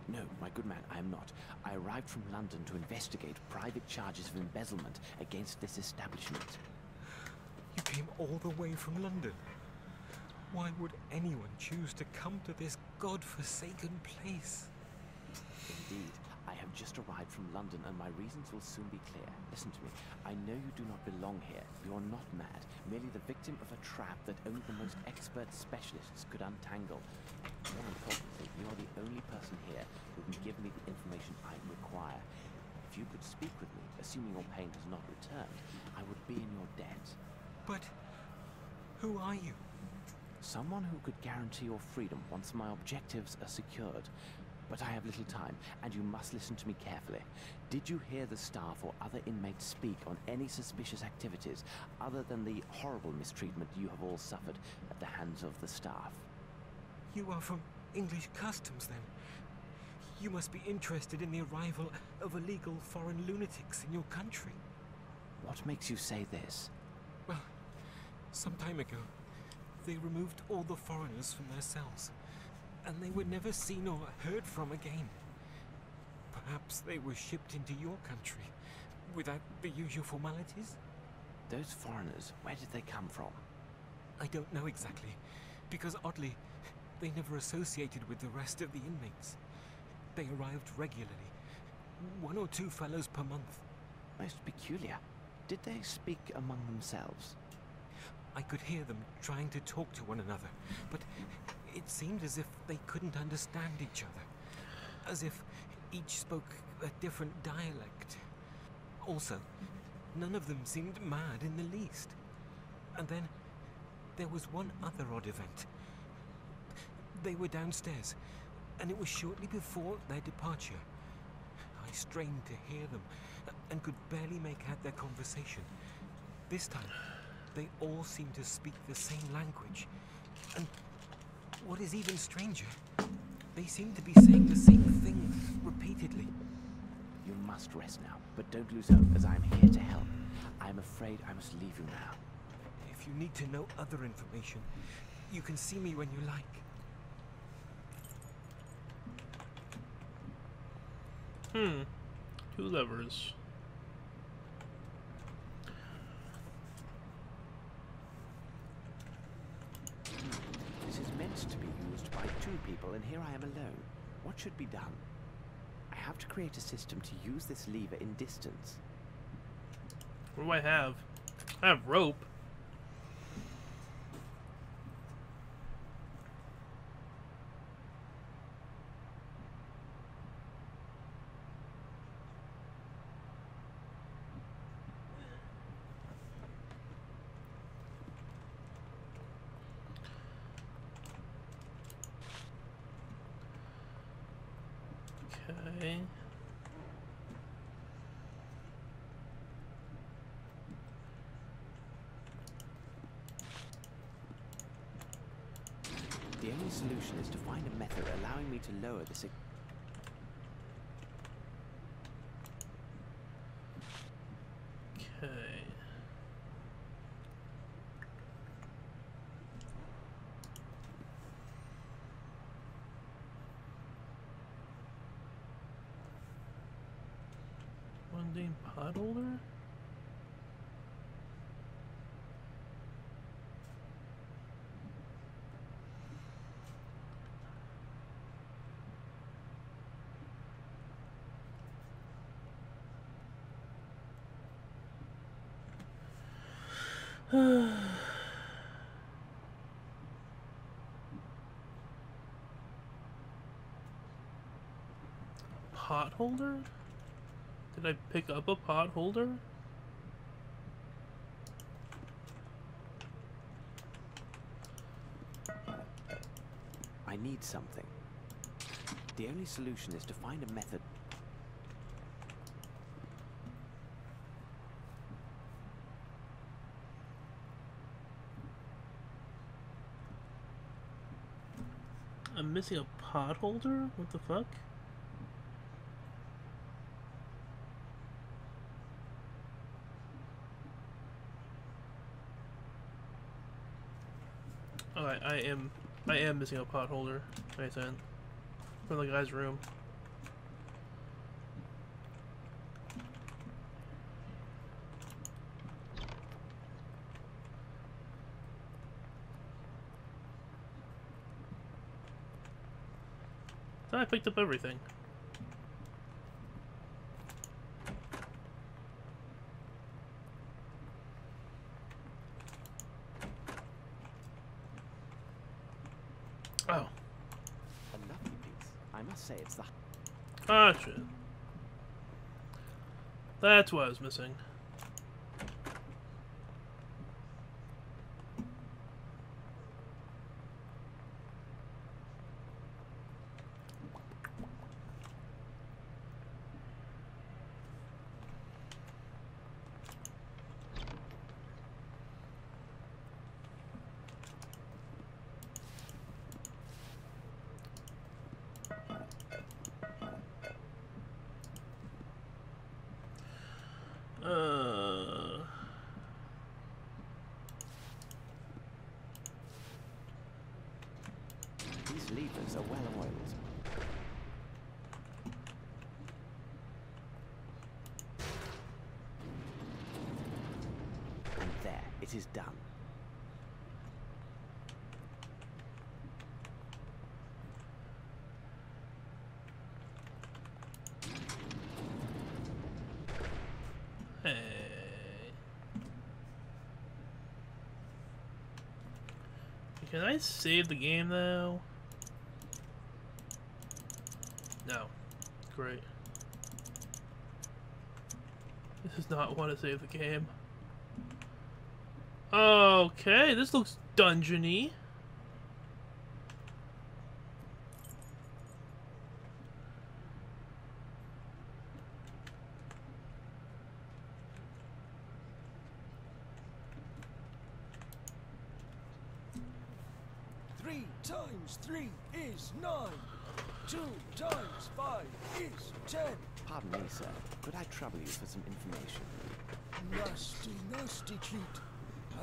No, my good man, I am not. I arrived from London to investigate private charges of embezzlement against this establishment. You came all the way from London. Why would anyone choose to come to this god-forsaken place? Indeed, I have just arrived from London and my reasons will soon be clear. Listen to me. I know you do not belong here. You are not mad, merely the victim of a trap that only the most expert specialists could untangle. More importantly, you are the only person here who can give me the information I require. If you could speak with me, assuming your pain has not returned, I would be in your debt. But who are you? Someone who could guarantee your freedom once my objectives are secured. But I have little time, and you must listen to me carefully. Did you hear the staff or other inmates speak on any suspicious activities other than the horrible mistreatment you have all suffered at the hands of the staff? You are from English customs, then. You must be interested in the arrival of illegal foreign lunatics in your country. What makes you say this? Well, some time ago, they removed all the foreigners from their cells, and they were never seen or heard from again. Perhaps they were shipped into your country without the usual formalities? Those foreigners, where did they come from? I don't know exactly, because oddly, they never associated with the rest of the inmates. They arrived regularly, 1 or 2 fellows per month. Most peculiar. Did they speak among themselves? I could hear them trying to talk to one another, but it seemed as if they couldn't understand each other, as if each spoke a different dialect. Also, none of them seemed mad in the least. And then, there was one other odd event. They were downstairs, and it was shortly before their departure. I strained to hear them, and could barely make out their conversation. This time, they all seemed to speak the same language. And what is even stranger, they seemed to be saying the same thing repeatedly. You must rest now, but don't lose hope, as I am here to help. I am afraid I must leave you now. If you need to know other information, you can see me when you like. 2 levers. This is meant to be used by 2 people, and here I am alone. What should be done? I have to create a system to use this lever in distance. What do I have? I have rope. Okay. The only solution is to find a method allowing me to lower this. Okay. Mundane pot holder? holder? Did I pick up a pot holder? I need something. The only solution is to find a method. I'm missing a pot holder? What the fuck? Oh, I am missing a pot holder. Makes sense. From the guy's room. I picked up everything. Oh. A lovely piece. I must say it's the... Ah, shit. That's what I was missing. These levers are well oiled. And there, it is done. Hey. Can I save the game though? No. Great. This does not want to save the game. Okay, this looks dungeony. Three times 3 is 9. 2 times 5 is 10. Pardon me, sir. Could I trouble you for some information? Nasty, nasty cheat.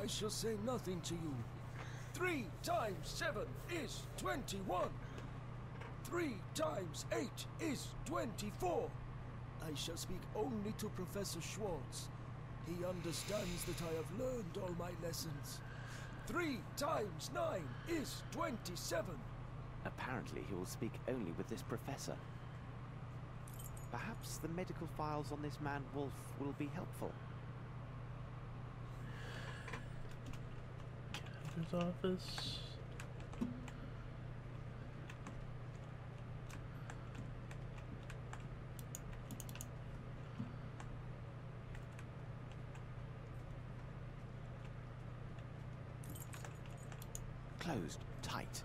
I shall say nothing to you. 3 times 7 is 21. 3 times 8 is 24. I shall speak only to Professor Schwartz. He understands that I have learned all my lessons. 3 times 9 is 27. Apparently he will speak only with this professor. Perhaps the medical files on this man Wolf will be helpful. Doctor's office. Closed tight.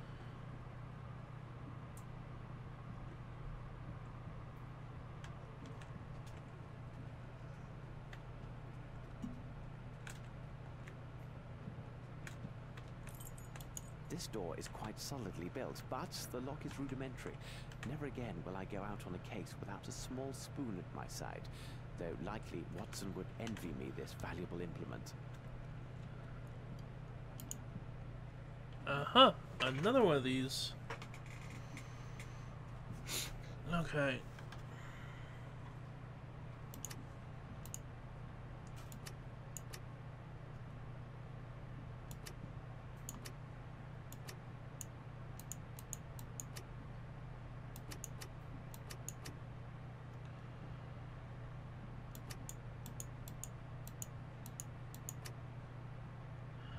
This door is quite solidly built, but the lock is rudimentary. Never again will I go out on a case without a small spoon at my side, though likely Watson would envy me this valuable implement. Uh-huh. Another one of these. Okay.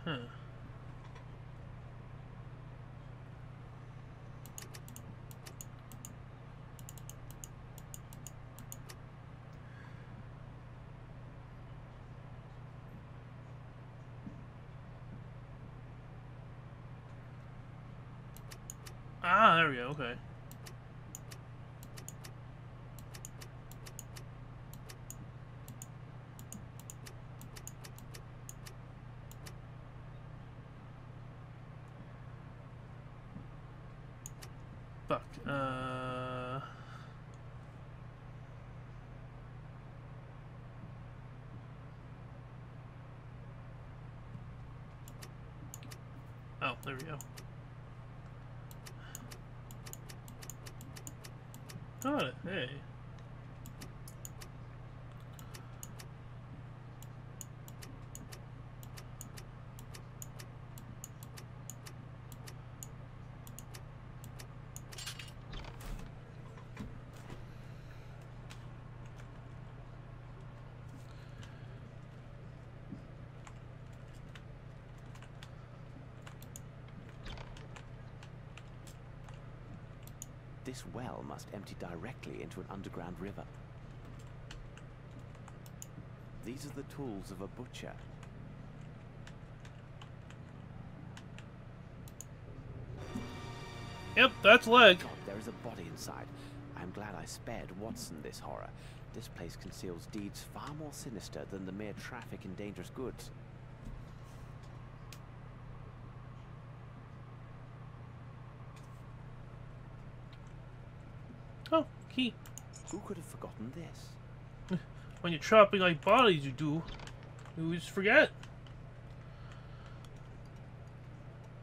Huh. Ah, there we go. Okay. Fuck. Oh, there we go. Got it. Hey. This well must empty directly into an underground river. These are the tools of a butcher. Yep, that's leg. God, there is a body inside. I'm glad I spared Watson this horror. This place conceals deeds far more sinister than the mere traffic in dangerous goods. Oh, key. Who could have forgotten this? When you're chopping like bodies, you do. You just forget.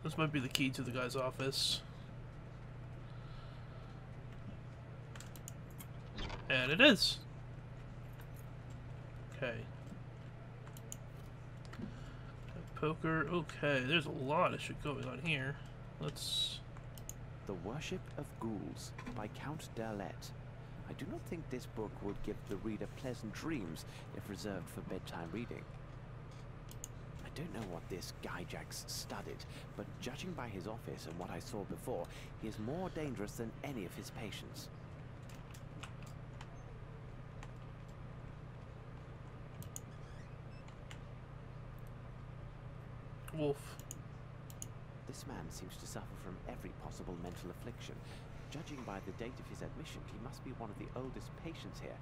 This might be the key to the guy's office. And it is. Okay. Poker. Okay, there's a lot of shit going on here. Let's... The Worship of Ghouls by Count Derlet. I do not think this book would give the reader pleasant dreams if reserved for bedtime reading. I don't know what this Gyjax studied, but judging by his office and what I saw before, he is more dangerous than any of his patients. Wolf. This man seems to suffer from every possible mental affliction. Judging by the date of his admission, he must be one of the oldest patients here.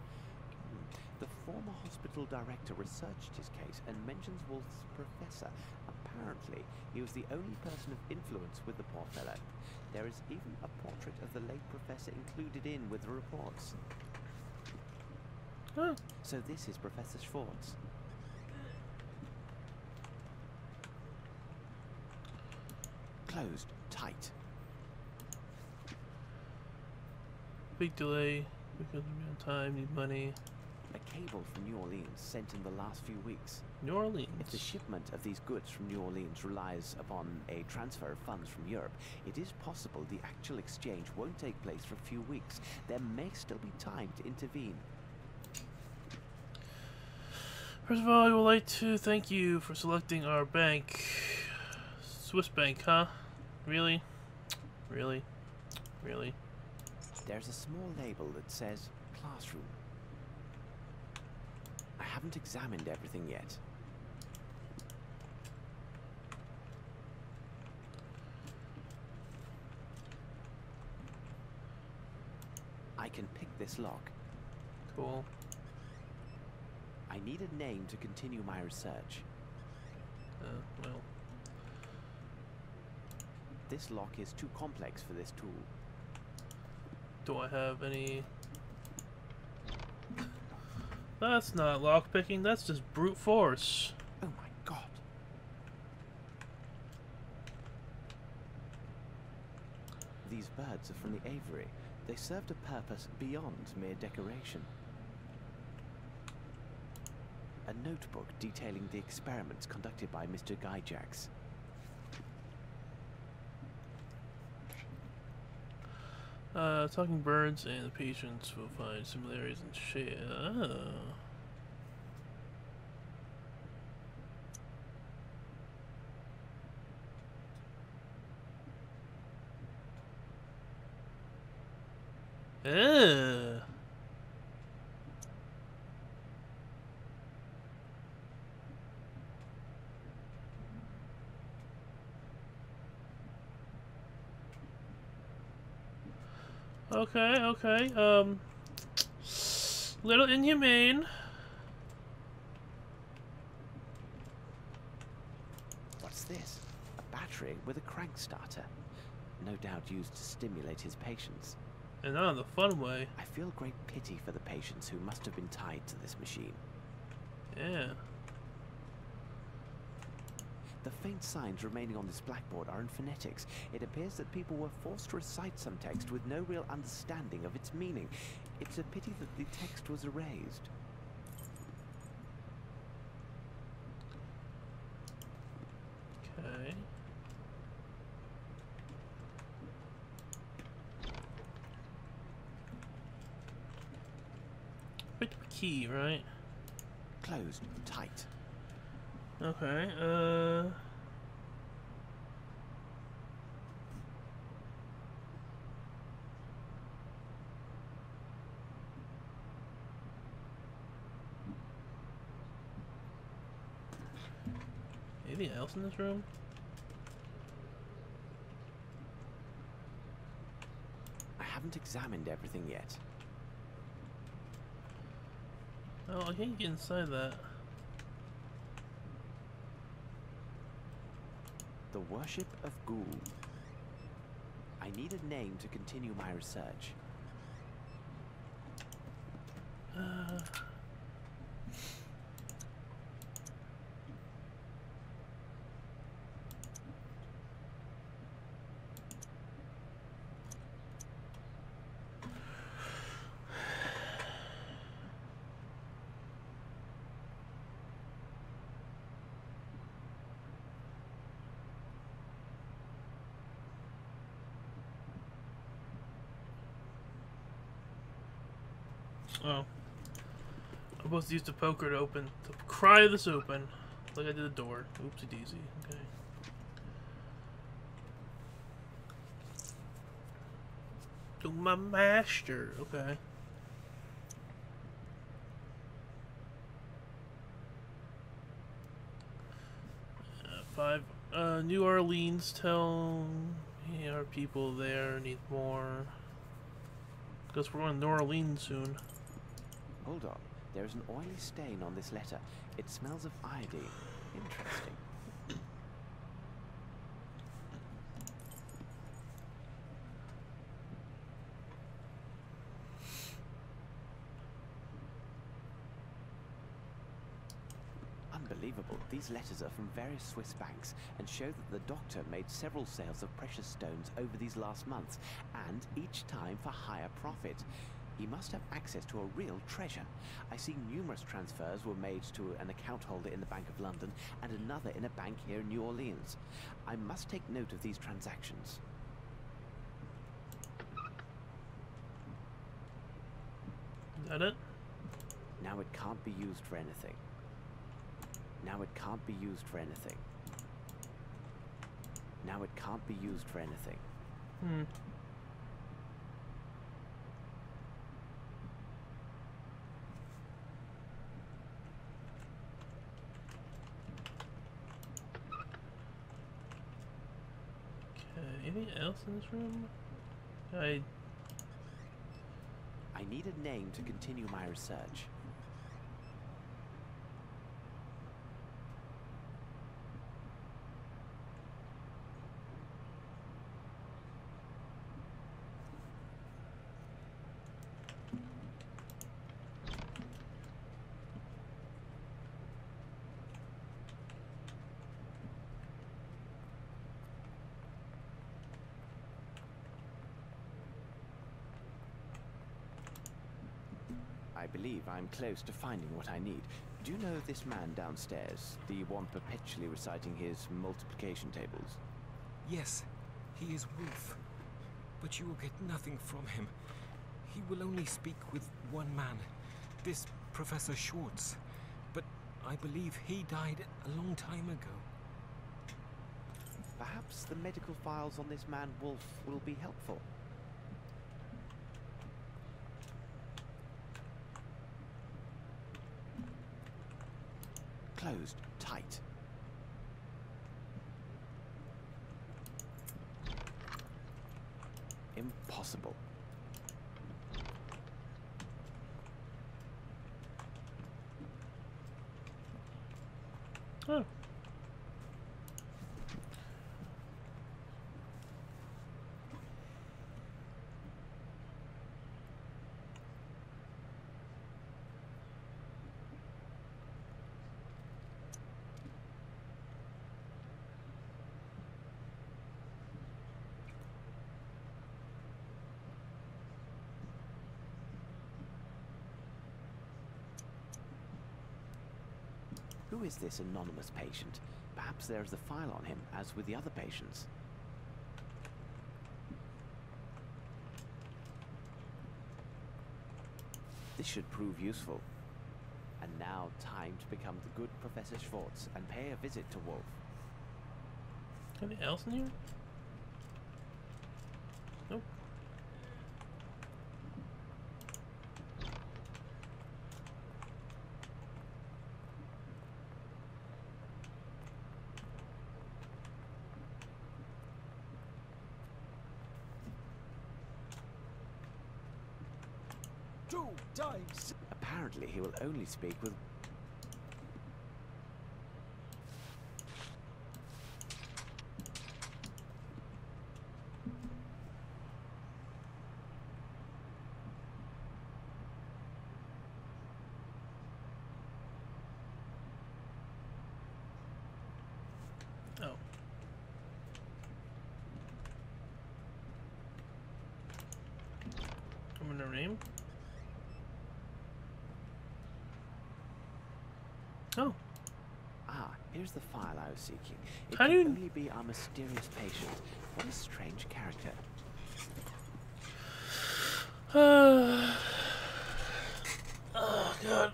The former hospital director researched his case and mentions Wolf's professor. Apparently, he was the only person of influence with the poor fellow. There is even a portrait of the late professor included in with the reports. Huh. So this is Professor Schwartz. Closed tight. Big delay because of real time, need money. A cable from New Orleans sent in the last few weeks. New Orleans. If the shipment of these goods from New Orleans relies upon a transfer of funds from Europe, it is possible the actual exchange won't take place for a few weeks. There may still be time to intervene. First of all, I would like to thank you for selecting our bank. Swiss bank, huh? Really? Really? Really? There's a small label that says classroom. I haven't examined everything yet. I can pick this lock. Cool. I need a name to continue my research. Well. This lock is too complex for this tool. Do I have any... That's not lockpicking, that's just brute force. Oh my god. These birds are from the aviary. They served a purpose beyond mere decoration. A notebook detailing the experiments conducted by Mr. Gyjax. Talking birds and the patients will find similarities and share. Oh. Okay, okay. Little inhumane. What's this? A battery with a crank starter. No doubt used to stimulate his patients. And not in the fun way. I feel great pity for the patients who must have been tied to this machine. Yeah. The faint signs remaining on this blackboard are in phonetics. It appears that people were forced to recite some text with no real understanding of its meaning. It's a pity that the text was erased. Okay. Pick the key, right? Closed, tight. Okay, anything else in this room? I haven't examined everything yet. Oh, I can't get inside that. The Worship of Ghoul. I need a name to continue my research. Oh. I'm supposed to use the poker to pry this open. Like I did the door. Oopsie daisy. Okay. To my master. Okay. Five. New Orleans town. Yeah, our people there need more. Guess we're going to New Orleans soon. Hold on. There is an oily stain on this letter. It smells of iodine. Interesting. Unbelievable. These letters are from various Swiss banks and show that the doctor made several sales of precious stones over these last months, and each time for higher profit. He must have access to a real treasure. I see numerous transfers were made to an account holder in the Bank of London and another in a bank here in New Orleans. I must take note of these transactions. Is that it? Now it can't be used for anything. Now it can't be used for anything. Now it can't be used for anything. Hmm. Anything else in this room? I need a name to continue my research. I believe I'm close to finding what I need. Do you know this man downstairs? The one perpetually reciting his multiplication tables? Yes, he is Wolf. But you will get nothing from him. He will only speak with one man, this Professor Schwartz. But I believe he died a long time ago. Perhaps the medical files on this man Wolf will be helpful. Closed, tight. Impossible. Oh. Who is this anonymous patient? Perhaps there is a file on him, as with the other patients. This should prove useful. And now, time to become the good Professor Schwartz and pay a visit to Wolf. Anything else in here? Nope. Two times. Apparently, he will only speak with... Oh. Remember her name? Oh. Ah, here's the file I was seeking. It How can do you... only be our mysterious patient. What a strange character. Oh, God.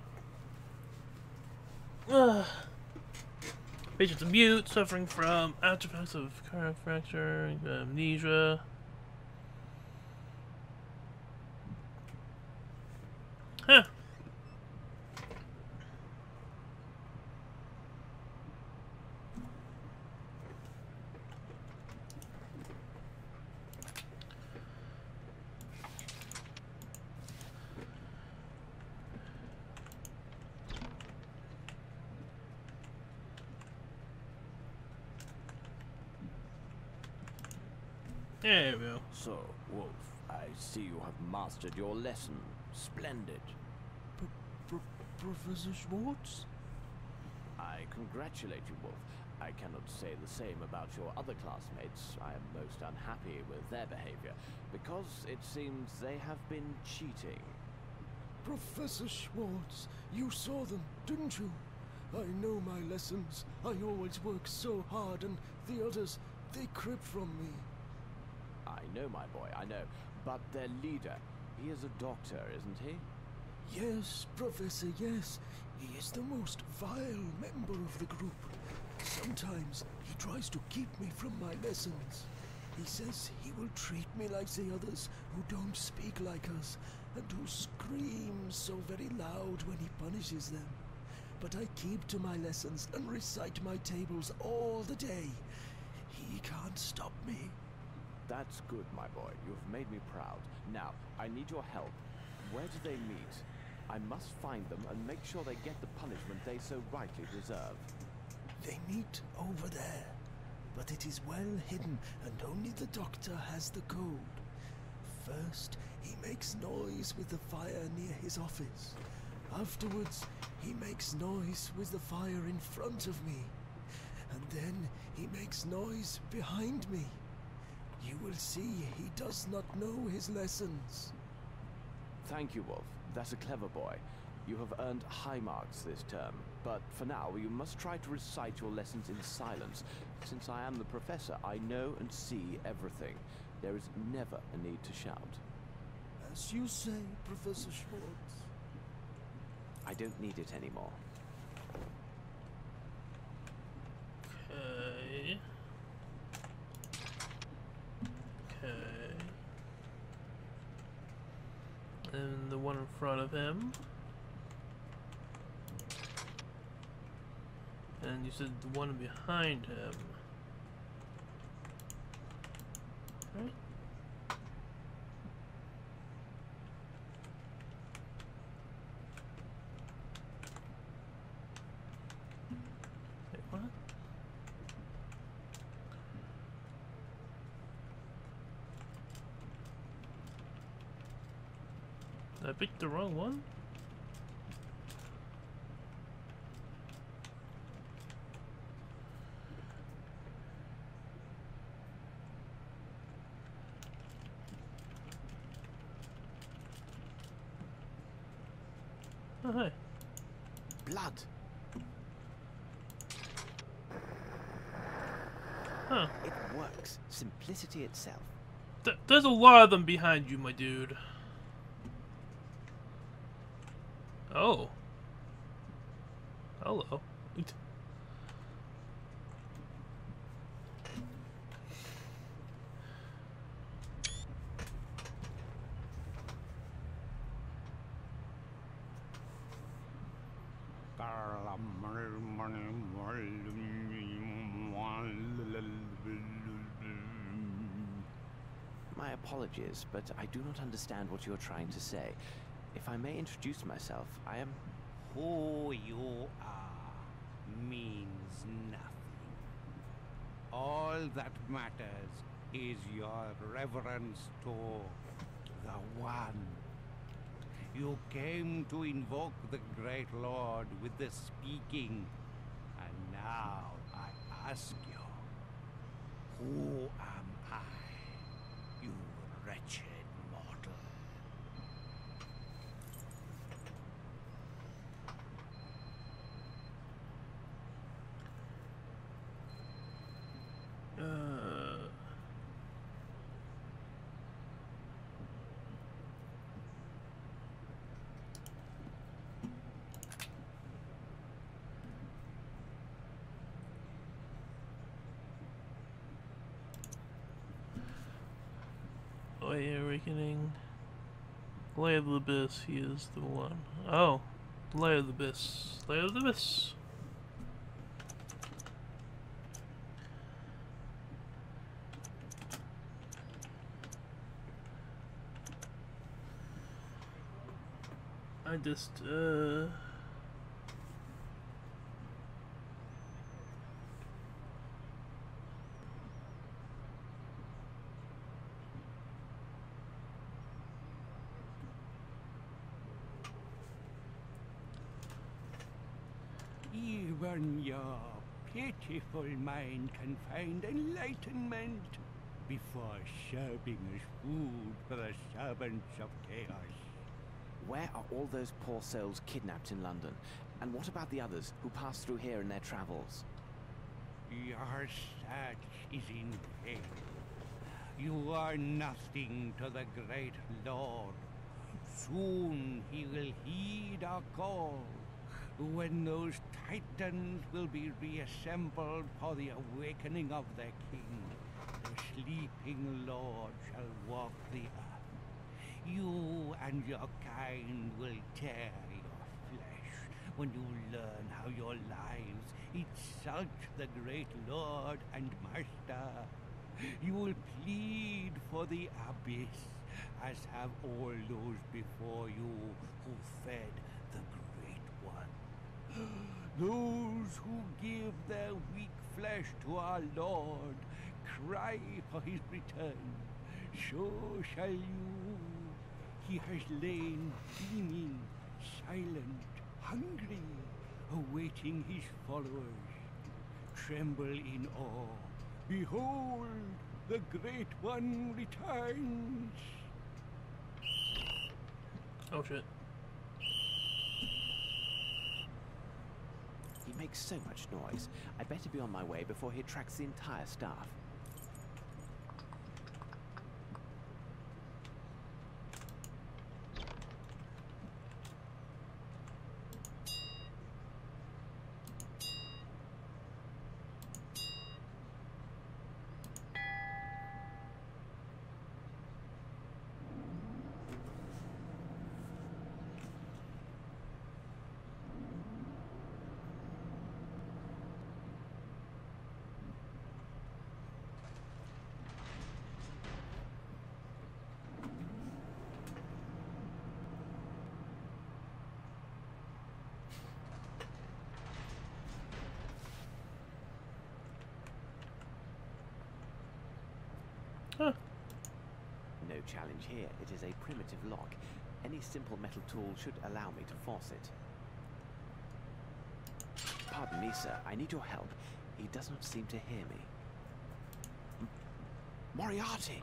Patient's a mute, suffering from aftereffects of cardiac fracture, amnesia. Huh. There we go. So, Wolf, I see you have mastered your lesson. Splendid. Professor Schwartz? I congratulate you, Wolf. I cannot say the same about your other classmates. I am most unhappy with their behavior, because it seems they have been cheating. Professor Schwartz, you saw them, didn't you? I know my lessons. I always work so hard, and the others, they crib from me. I know, my boy, I know. But their leader, he is a doctor, isn't he? Yes, Professor, yes. He is the most vile member of the group. Sometimes he tries to keep me from my lessons. He says he will treat me like the others who don't speak like us and who scream so very loud when he punishes them. But I keep to my lessons and recite my tables all the day. He can't stop me. That's good, my boy. You've made me proud. Now, I need your help. Where do they meet? I must find them and make sure they get the punishment they so rightly deserve. They meet over there, but it is well hidden and only the doctor has the code. First, he makes noise with the fire near his office. Afterwards, he makes noise with the fire in front of me. And then he makes noise behind me. You will see he does not know his lessons. Thank you, Wolf. That's a clever boy. You have earned high marks this term. But for now, you must try to recite your lessons in silence. Since I am the professor, I know and see everything. There is never a need to shout. As you say, Professor Schwartz. I don't need it anymore. Okay. Okay. And the one in front of him. And you said the one behind him. Right? Did I pick the wrong one? Oh, hey. Blood. Huh. It works. Simplicity itself. There's a lot of them behind you, my dude. Oh. Hello. My apologies, but I do not understand what you're trying to say. If I may introduce myself, I am... Who you are means nothing. All that matters is your reverence to the One. You came to invoke the Great Lord with the speaking, and now I ask you, who am I, you wretched mortal? Awakening. Layer of the Abyss, he is the one. Oh. Layer of the Abyss. Layer of the Abyss. I just, Even your pitiful mind can find enlightenment before serving as food for the servants of chaos. Where are all those poor souls kidnapped in London? And what about the others who passed through here in their travels? Your search is in vain. You are nothing to the great Lord. Soon he will heed our call, when those titans will be reassembled for the awakening of their king. The sleeping Lord shall walk the earth. You and your kind will tear your flesh when you learn how your lives insult the great Lord and Master. You will plead for the abyss, as have all those before you who fed the Great One. Those who give their weak flesh to our Lord cry for his return. So shall you. He has lain beaming, silent, hungry, awaiting his followers. Tremble in awe. Behold, the Great One returns. oh shit. He makes so much noise. I'd better be on my way before he attracts the entire staff. Huh. No challenge here. It is a primitive lock. Any simple metal tool should allow me to force it. Pardon me, sir. I need your help. He does not seem to hear me. Moriarty!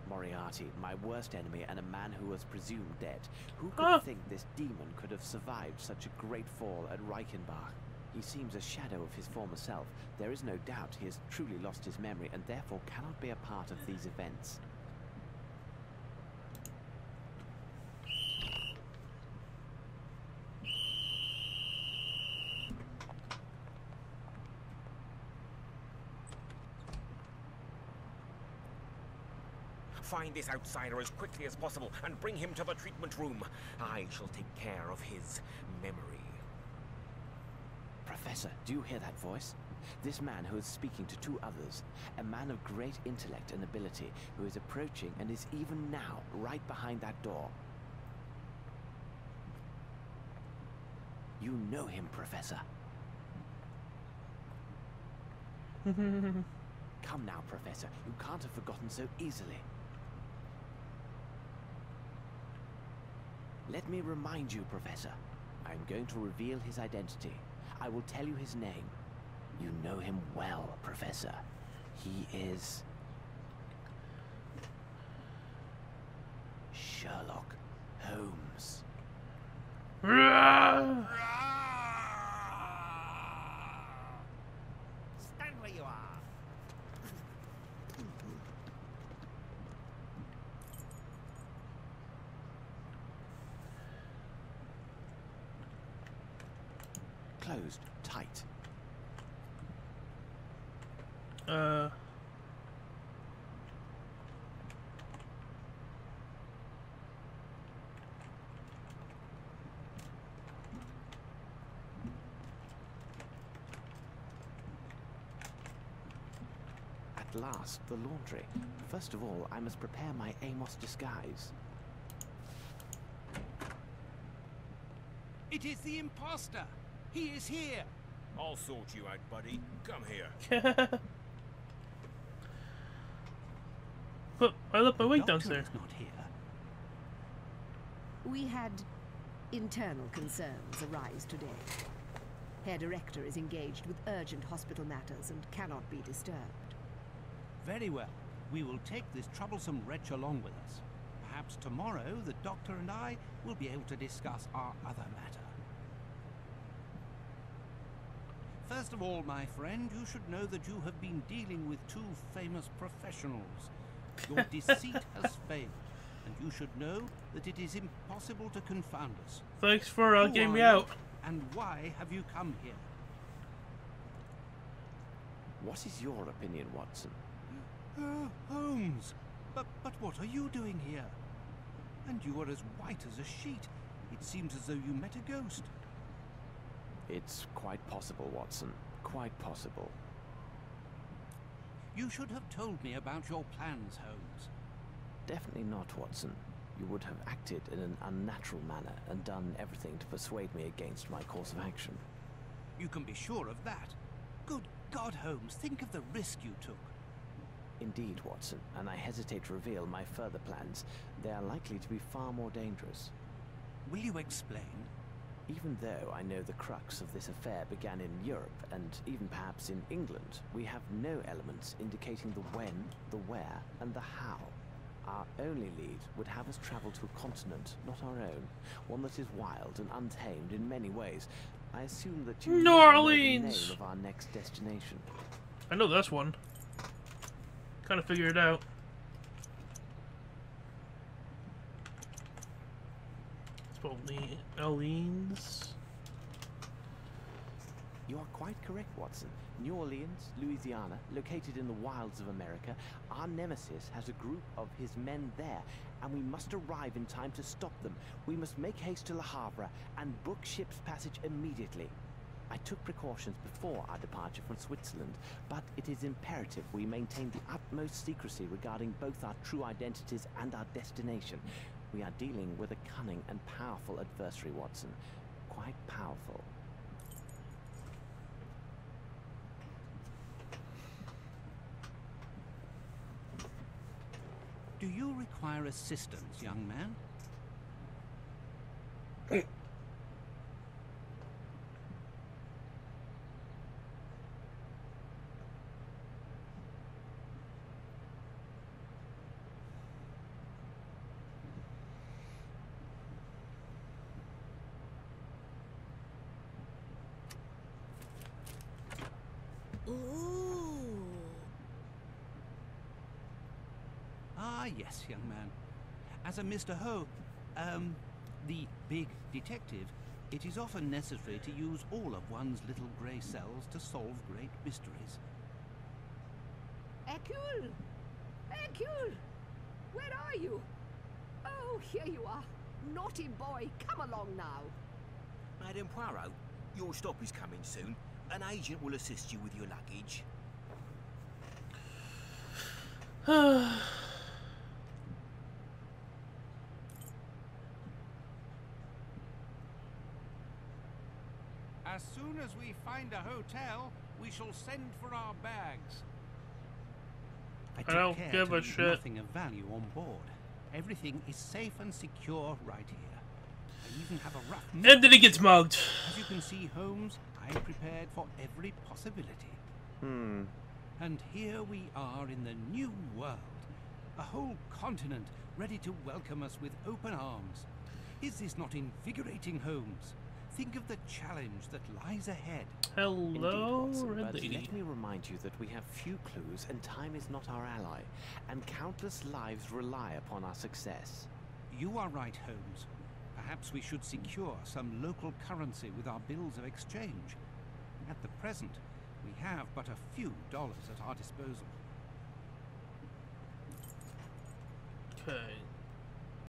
Moriarty, my worst enemy and a man who was presumed dead. Who could think this demon could have survived such a great fall at Reichenbach? He seems a shadow of his former self. There is no doubt he has truly lost his memory and therefore cannot be a part of these events. Find this outsider as quickly as possible and bring him to the treatment room. I shall take care of his memory. Professor, do you hear that voice? This man who is speaking to two others, a man of great intellect and ability, who is approaching and is even now right behind that door. You know him, Professor. Come now, Professor. You can't have forgotten so easily. Let me remind you, Professor. I am going to reveal his identity. I will tell you his name. You know him well, Professor. He is... Sherlock Holmes. Stand where you are. Closed, tight. At last, the laundry. First of all, I must prepare my Amos disguise. It is the imposter! He is here! I'll sort you out, buddy. Come here. But I left my weight Doctor downstairs. is not here. We had internal concerns arise today. Herr Director is engaged with urgent hospital matters and cannot be disturbed. Very well. We will take this troublesome wretch along with us. Perhaps tomorrow the Doctor and I will be able to discuss our other matter. First of all, my friend, you should know that you have been dealing with two famous professionals. Your deceit has failed, and you should know that it is impossible to confound us. Thanks for Who getting are me you, out. and why have you come here? What is your opinion, Watson? Holmes! But what are you doing here? And you are as white as a sheet. It seems as though you met a ghost. It's quite possible, Watson. Quite possible. You should have told me about your plans, Holmes. Definitely not, Watson. You would have acted in an unnatural manner and done everything to persuade me against my course of action. You can be sure of that. Good God, Holmes, think of the risk you took. Indeed, Watson, and I hesitate to reveal my further plans. They are likely to be far more dangerous. Will you explain? Even though I know the crux of this affair began in Europe, and even perhaps in England, we have no elements indicating the when, the where, and the how. Our only lead would have us travel to a continent, not our own, one that is wild and untamed in many ways. I assume that you New Orleans! know the name of our next destination. I know this one. Kind of figure it out. Orleans. You are quite correct, Watson. New Orleans, Louisiana, located in the wilds of America, our nemesis has a group of his men there, and we must arrive in time to stop them. We must make haste to Le Havre and book ship's passage immediately. I took precautions before our departure from Switzerland, but it is imperative we maintain the utmost secrecy regarding both our true identities and our destination. We are dealing with a cunning and powerful adversary, Watson. Quite powerful. Do you require assistance, young man? Ah, yes, young man. As a Mr. The big detective, it is often necessary to use all of one's little grey cells to solve great mysteries. Hercule! Hercule! Where are you? Oh, here you are. Naughty boy, come along now. Madame Poirot, your stop is coming soon. An agent will assist you with your luggage. As soon as we find a hotel, we shall send for our bags. I don't took care give to a leave shit. Nothing of value on board. Everything is safe and secure right here. I even have a rough map. And then he gets mugged. As you can see, Holmes, I prepared for every possibility. And here we are in the new world. A whole continent ready to welcome us with open arms. Is this not invigorating, Holmes? Think of the challenge that lies ahead. Hello, Indeed, Watson, Red but Lady. let me remind you that we have few clues and time is not our ally, and countless lives rely upon our success. You are right, Holmes. Perhaps we should secure some local currency with our bills of exchange. At the present, we have but a few dollars at our disposal. Okay.